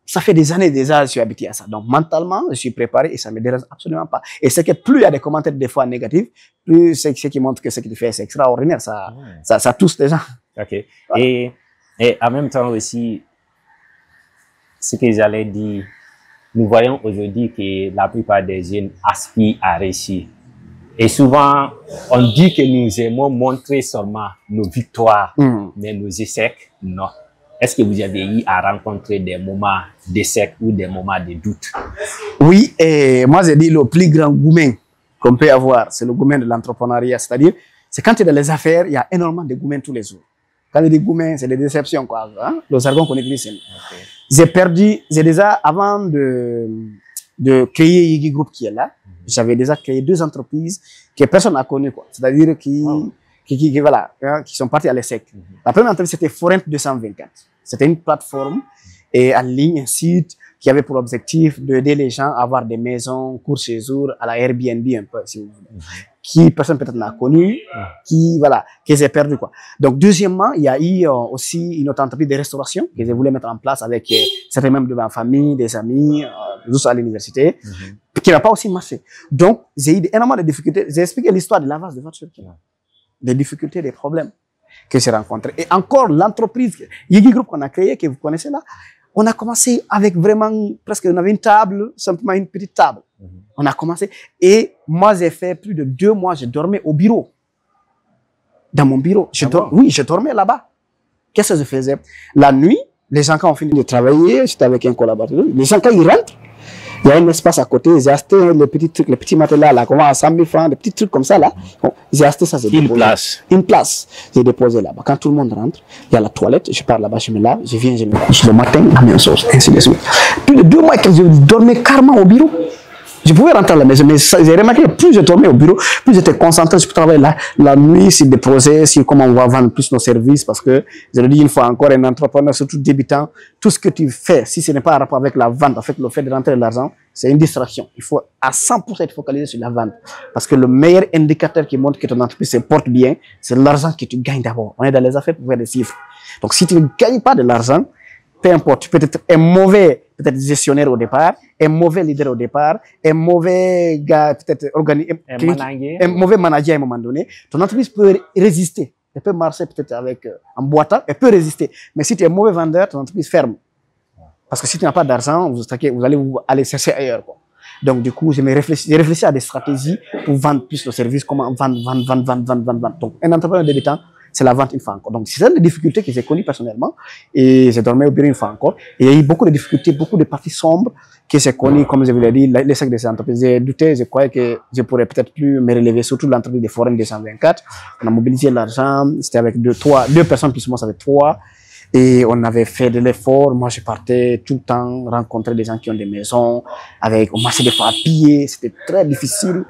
ça fait des années déjà que je suis habitué à ça. Donc, mentalement, je suis préparé et ça me dérange absolument pas. Et c'est que plus il y a des commentaires des fois négatifs, plus c'est ce qui montre que ce qu'il fait, c'est extraordinaire. Ça touche les gens. OK. Voilà. Et en même temps aussi, ce que j'allais dire, nous voyons aujourd'hui que la plupart des jeunes aspirent à réussir. Et souvent, on dit que nous aimons montrer seulement nos victoires, mais nos échecs, non. Est-ce que vous avez eu à rencontrer des moments d'échec ou des moments de doute? Oui, et moi j'ai dit le plus grand gourmet qu'on peut avoir, c'est le gourmet de l'entrepreneuriat. C'est-à-dire, c'est quand tu es dans les affaires, il y a énormément de gourmets tous les jours. Quand il y a des gourmets, c'est des déceptions, quoi. Hein? Le jargon qu'on utilise. Okay. J'ai déjà, avant de créer Yigi Group qui est là, j'avais déjà créé 2 entreprises que personne n'a connues, quoi. C'est-à-dire voilà, hein, qui sont partis à l'ESSEC. La première entreprise, c'était Forent 224. C'était une plateforme et en ligne, un site qui avait pour objectif d'aider les gens à avoir des maisons, court séjour, à la Airbnb un peu, si vous voulez. Qui personne peut-être n'a connu, qui, voilà, qui les a perdus, quoi. Donc, deuxièmement, il y a eu aussi une autre entreprise de restauration qu'ils voulaient mettre en place avec certains membres de ma famille, des amis, tous à l'université, qui n'a pas aussi marché. Donc, j'ai eu énormément de difficultés. J'ai expliqué l'histoire de lavage de voiture, des difficultés, des problèmes que j'ai rencontrés. Et encore, l'entreprise, Yigi Group qu'on a créé, que vous connaissez là, on a commencé avec vraiment, presque, on avait une table, simplement une petite table. On a commencé. Et moi, j'ai fait plus de 2 mois, je dormais au bureau. Dans mon bureau. Oui, je dormais là-bas. Qu'est-ce que je faisais? La nuit, les gens, quand on finit de travailler, j'étais avec un collaborateur, les gens, quand ils rentrent, il y a un espace à côté, j'ai acheté les petits trucs, les petits matelas là, comment à 100 000 francs, des petits trucs comme ça là. Bon, j'ai acheté ça, j'ai déposé. Une place. J'ai déposé là-bas. Quand tout le monde rentre, il y a la toilette, je pars là-bas, je me lave, je viens, je me couche le matin, la même chose, ainsi de suite. Plus de 2 mois que je dormais carrément au bureau. Je pouvais rentrer à la maison, mais j'ai remarqué que plus je dormais au bureau, plus j'étais concentré sur le travail la nuit, sur des projets, sur comment on va vendre plus nos services, parce que, je le dis une fois encore, un entrepreneur, surtout débutant, tout ce que tu fais, si ce n'est pas en rapport avec la vente, en fait, le fait de rentrer de l'argent, c'est une distraction. Il faut à 100% être focalisé sur la vente. Parce que le meilleur indicateur qui montre que ton entreprise se porte bien, c'est l'argent que tu gagnes d'abord. On est dans les affaires pour faire des chiffres. Donc, si tu ne gagnes pas de l'argent, peu importe, tu peux être un mauvais gestionnaire au départ, un mauvais leader au départ, un mauvais gars, peut-être un mauvais manager à un moment donné. Ton entreprise peut résister. Elle peut marcher peut-être avec en boitant, elle peut résister. Mais si tu es un mauvais vendeur, ton entreprise ferme. Parce que si tu n'as pas d'argent, vous allez aller chercher ailleurs, quoi. Donc, du coup, j'ai réfléchi à des stratégies pour vendre plus le service, comment vendre. Donc, un entrepreneur débutant, c'est la vente une fois encore. Donc, c'est une des difficultés que j'ai connues personnellement. Et j'ai dormi au bureau une fois encore. Et il y a eu beaucoup de difficultés, beaucoup de parties sombres que j'ai connues, comme je vous l'ai dit, l'échec de ces entreprises. J'ai douté, je croyais que je pourrais peut-être plus me relever, surtout l'entreprise de Forum 224. On a mobilisé l'argent. C'était avec deux personnes, plus moi, ça fait 3. Et on avait fait de l'effort. Moi, je partais tout le temps rencontrer des gens qui ont des maisons, on marchait des fois à pied. C'était très difficile.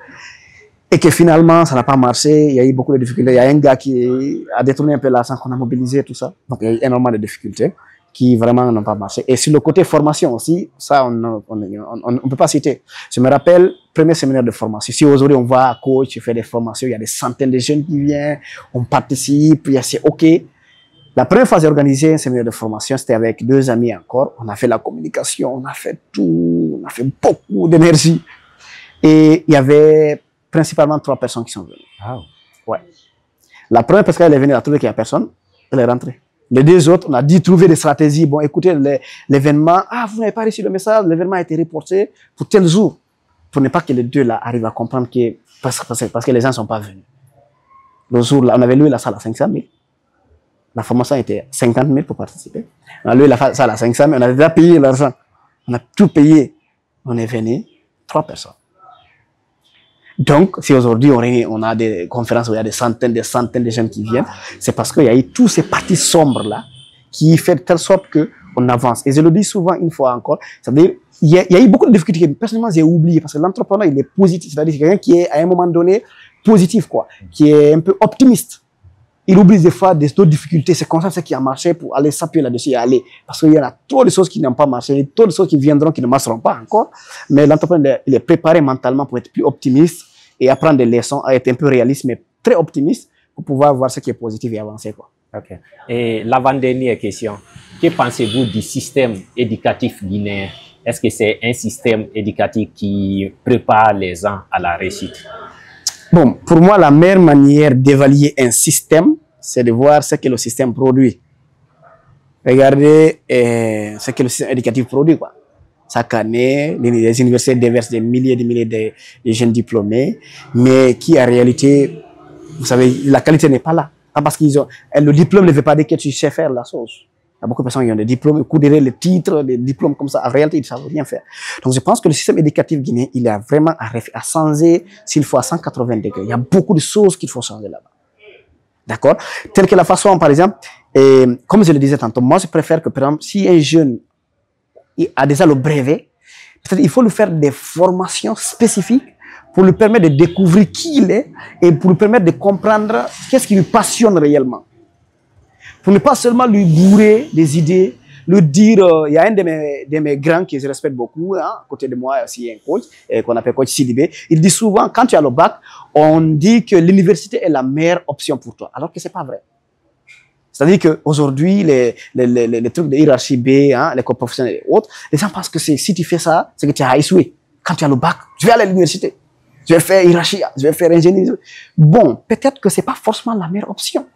Et que finalement, ça n'a pas marché. Il y a eu beaucoup de difficultés. Il y a un gars qui a détourné un peu l'argent qu'on a mobilisé, tout ça. Donc, il y a eu énormément de difficultés qui vraiment n'ont pas marché. Et sur le côté formation aussi, ça, on ne peut pas citer. Je me rappelle, premier séminaire de formation. Si aujourd'hui on va à coach, tu fais des formations, il y a des centaines de jeunes qui viennent, on participe, c'est OK. La première fois que j'ai organisé un séminaire de formation, c'était avec 2 amis encore. On a fait la communication, on a fait tout, on a fait beaucoup d'énergie. Et il y avait principalement 3 personnes qui sont venues. Wow. Ouais. La première personne, elle est venue, elle a trouvé qu'il n'y a personne, elle est rentrée. Les 2 autres, on a dit trouver des stratégies. Bon, écoutez, l'événement, vous n'avez pas reçu le message, l'événement a été reporté pour tel jour. Pour ne pas que les 2 là arrivent à comprendre que, parce que les gens ne sont pas venus. Le jour là, on avait loué la salle à 500 000. La formation était 50 000 pour participer. On a loué la salle à 500 000, on a déjà payé l'argent. On a tout payé. On est venu, 3 personnes. Donc, si aujourd'hui on a des conférences où il y a des centaines de gens qui viennent, c'est parce qu'il y a eu tous ces parties sombres là qui fait de telle sorte que on avance. Et je le dis souvent une fois encore, c'est-à-dire il y a eu beaucoup de difficultés que personnellement j'ai oublié parce que l'entrepreneur il est positif, c'est-à-dire c'est quelqu'un qui est à un moment donné positif quoi, qui est un peu optimiste. Il oublie des fois d'autres difficultés, c'est comme ça ce qui a marché pour aller s'appuyer là-dessus et aller. Parce qu'il y en a trop de choses qui n'ont pas marché, trop de choses qui viendront qui ne marcheront pas encore. Mais l'entrepreneur, il est préparé mentalement pour être plus optimiste et apprendre des leçons, à être un peu réaliste, mais très optimiste pour pouvoir voir ce qui est positif et avancer, quoi. Ok. Et l'avant-dernière question. Que pensez-vous du système éducatif guinéen? Est-ce que c'est un système éducatif qui prépare les gens à la réussite? Bon, pour moi, la meilleure manière d'évaluer un système, c'est de voir ce que le système produit. Regardez ce que le système éducatif produit, quoi. Chaque année, les universités déversent des milliers de jeunes diplômés, mais qui en réalité, vous savez, la qualité n'est pas là. Pas parce qu'ils ont, le diplôme ne veut pas dire que tu sais faire la chose. Il y a beaucoup de personnes qui ont des diplômes, coup derrière les titres, des diplômes comme ça. En réalité, ils ne savent rien faire. Donc, je pense que le système éducatif guinéen, il a vraiment à changer s'il faut à 180 degrés. Il y a beaucoup de choses qu'il faut changer là-bas. D'accord? Telle que la façon, par exemple, comme je le disais tantôt, moi, je préfère que, par exemple, si un jeune a déjà le brevet, peut-être il faut lui faire des formations spécifiques pour lui permettre de découvrir qui il est et pour lui permettre de comprendre qu'est-ce qui lui passionne réellement. Pour ne pas seulement lui bourrer des idées, lui dire, il y a un de mes grands que je respecte beaucoup, hein, à côté de moi aussi un coach, qu'on appelle coach Sidibé. Il dit souvent, quand tu as le bac, on dit que l'université est la meilleure option pour toi, alors que c'est pas vrai. C'est-à-dire qu'aujourd'hui, les trucs de hiérarchie B, hein, les cours professionnels et autres, les gens pensent que si tu fais ça, c'est que tu as échoué. Quand tu as le bac, je vais aller à l'université. Je vais faire hiérarchie, je vais faire ingénierie. Bon, peut-être que c'est pas forcément la meilleure option.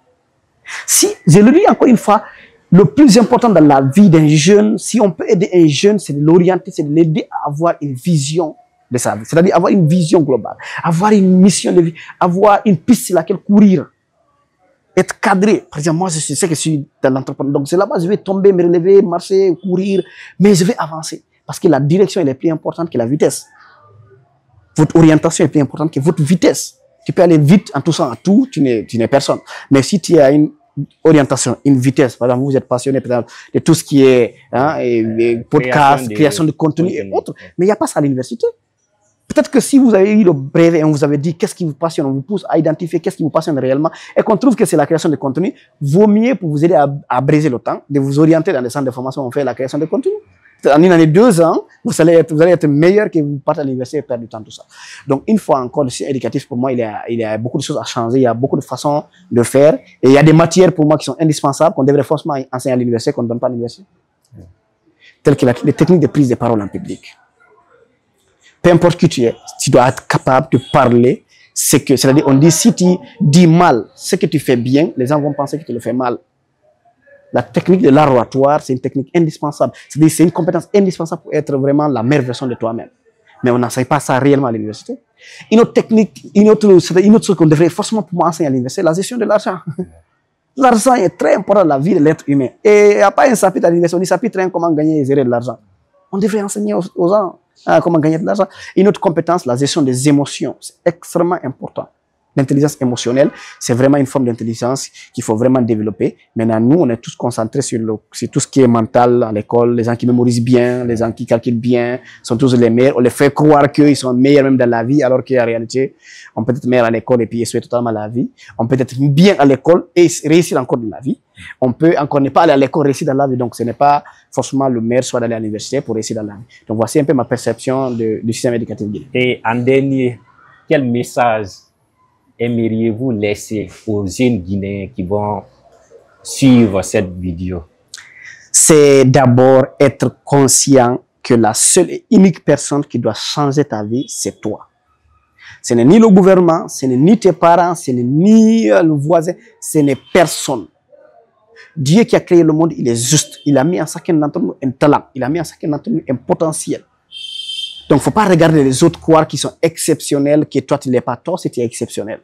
Si, je le dis encore une fois, le plus important dans la vie d'un jeune, si on peut aider un jeune, c'est de l'orienter, c'est de l'aider à avoir une vision de sa vie. C'est-à-dire avoir une vision globale, avoir une mission de vie, avoir une piste sur laquelle courir, être cadré. Par exemple, moi, je sais que je suis dans l'entrepreneuriat. Donc, c'est là-bas, je vais tomber, me relever, marcher, courir, mais je vais avancer. Parce que la direction, elle est plus importante que la vitesse. Votre orientation est plus importante que votre vitesse. Tu peux aller vite en touchant à tout, tu n'es personne. Mais si tu as une orientation, une vitesse, par exemple, vous êtes passionné de tout ce qui est hein, podcast, création de contenu et autres, mais il n'y a pas ça à l'université. Peut-être que si vous avez eu le brevet et on vous avait dit qu'est-ce qui vous passionne, on vous pousse à identifier qu'est-ce qui vous passionne réellement et qu'on trouve que c'est la création de contenu, vaut mieux pour vous aider à briser le temps, de vous orienter dans des centres de formation où on fait la création de contenu. En une année, 2 ans, vous allez être meilleur que vous partez à l'université et perdre du temps, tout ça. Donc, une fois encore, le système éducatif, pour moi, il y a beaucoup de choses à changer, il y a beaucoup de façons de faire, et il y a des matières pour moi qui sont indispensables, qu'on devrait forcément enseigner à l'université, qu'on ne donne pas à l'université. Telles que les techniques de prise de parole en public. Peu importe qui tu es, tu dois être capable de parler, c'est-à-dire, on dit, si tu dis mal ce que tu fais bien, les gens vont penser que tu le fais mal. La technique de l'art oratoire, c'est une technique indispensable. C'est-à-dire, c'est une compétence indispensable pour être vraiment la meilleure version de toi-même. Mais on n'enseigne pas ça réellement à l'université. Une autre technique, une autre chose qu'on devrait forcément pour moi enseigner à l'université, la gestion de l'argent. L'argent est très important dans la vie de l'être humain. Et il n'y a pas un chapitre à l'université, on dit chapitre 1, comment gagner et gérer de l'argent. On devrait enseigner aux gens comment gagner de l'argent. Une autre compétence, la gestion des émotions, c'est extrêmement important. L'intelligence émotionnelle, c'est vraiment une forme d'intelligence qu'il faut vraiment développer. Maintenant, nous, on est tous concentrés sur tout ce qui est mental à l'école. Les gens qui mémorisent bien, les gens qui calculent bien, sont tous les meilleurs. On les fait croire qu'ils sont meilleurs même dans la vie, alors qu'en réalité, on peut être meilleur à l'école et puis échouer totalement la vie. On peut être bien à l'école et réussir encore dans la vie. On peut encore ne pas aller à l'école, réussir dans la vie. Donc, ce n'est pas forcément le meilleur soit d'aller à l'université pour réussir dans la vie. Donc, voici un peu ma perception du système éducatif guinéen. Et en dernier, quel message aimeriez-vous laisser aux jeunes Guinéens qui vont suivre cette vidéo? C'est d'abord être conscient que la seule et unique personne qui doit changer ta vie, c'est toi. Ce n'est ni le gouvernement, ce n'est ni tes parents, ce n'est ni le voisin, ce n'est personne. Dieu qui a créé le monde, il est juste. Il a mis en chacun d'entre nous un talent. Il a mis en chacun d'entre nous un potentiel. Donc, il ne faut pas regarder les autres croire qu'ils sont exceptionnels, que toi, tu ne l'es pas. Toi, c'est exceptionnel.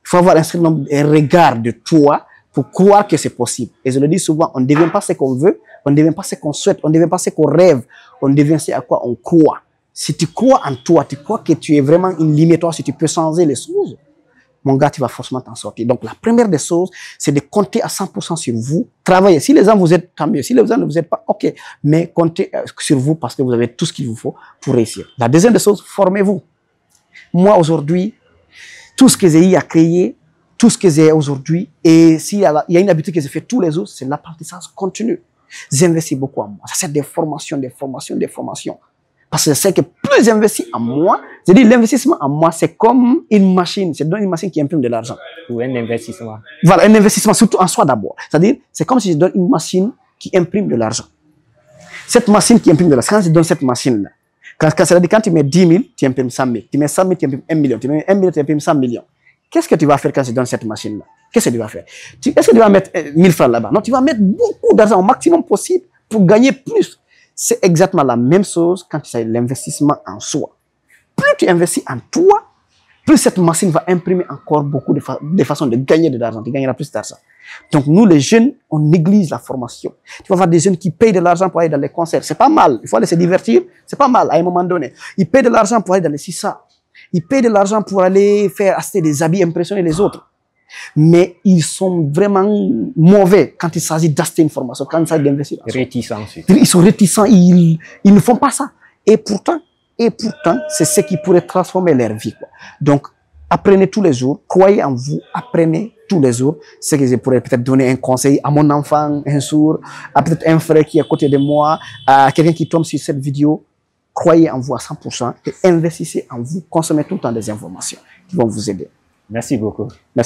Il faut avoir un regard de toi pour croire que c'est possible. Et je le dis souvent, on ne devient pas ce qu'on veut, on ne devient pas ce qu'on souhaite, on ne devient pas ce qu'on rêve, on devient ce à quoi on croit. Si tu crois en toi, tu crois que tu es vraiment une limite, toi, si tu peux changer les choses, mon gars, tu vas forcément t'en sortir. Donc, la première des choses, c'est de compter à 100% sur vous. Travaillez. Si les gens vous aident, tant mieux. Si les gens ne vous aident pas, ok. Mais comptez sur vous parce que vous avez tout ce qu'il vous faut pour réussir. La deuxième des choses, formez-vous. Moi, aujourd'hui, tout ce que j'ai eu à créer, tout ce que j'ai aujourd'hui, et s'il y a une habitude que je fais tous les jours, c'est l'apprentissage continu. J'investis beaucoup en moi. Ça, c'est des formations. Parce que je sais que plus j'investis en moi, je dis l'investissement en moi, c'est comme une machine. C'est une machine qui imprime de l'argent. Ou un investissement. Voilà, un investissement, surtout en soi d'abord. C'est-à-dire, c'est comme si je donne une machine qui imprime de l'argent. Cette machine qui imprime de l'argent, quand je donne cette machine-là, quand tu mets 10 000, tu imprimes 100 000. Tu mets 100 000, tu imprimes 1 million. Tu mets 1 million, tu imprimes 100 millions. Qu'est-ce que tu vas faire quand je donne cette machine-là? Qu'est-ce que tu vas faire? Est-ce que tu vas mettre 1000 francs là-bas? Non, tu vas mettre beaucoup d'argent au maximum possible pour gagner plus. C'est exactement la même chose quand tu fais l'investissement en soi. Plus tu investis en toi, plus cette machine va imprimer encore beaucoup de façons de gagner de l'argent. Tu gagneras plus d'argent. Donc nous, les jeunes, on néglige la formation. Tu vas voir des jeunes qui payent de l'argent pour aller dans les concerts. C'est pas mal. Il faut aller se divertir. C'est pas mal à un moment donné. Ils payent de l'argent pour aller dans les CISA. Ils payent de l'argent pour aller acheter des habits, impressionner les autres. Mais ils sont vraiment mauvais quand il s'agit d'acheter une formation, quand il s'agit d'investir. Réticents. Ils sont réticents, ils ne font pas ça. Et pourtant, c'est ce qui pourrait transformer leur vie, quoi. Donc, Apprenez tous les jours, croyez en vous, apprenez tous les jours. C'est que je pourrais peut-être donner un conseil à mon enfant, un sourd, à peut-être un frère qui est à côté de moi, à quelqu'un qui tombe sur cette vidéo. Croyez en vous à 100% et investissez en vous. Consommez tout le temps des informations qui vont vous aider. Merci beaucoup. Merci.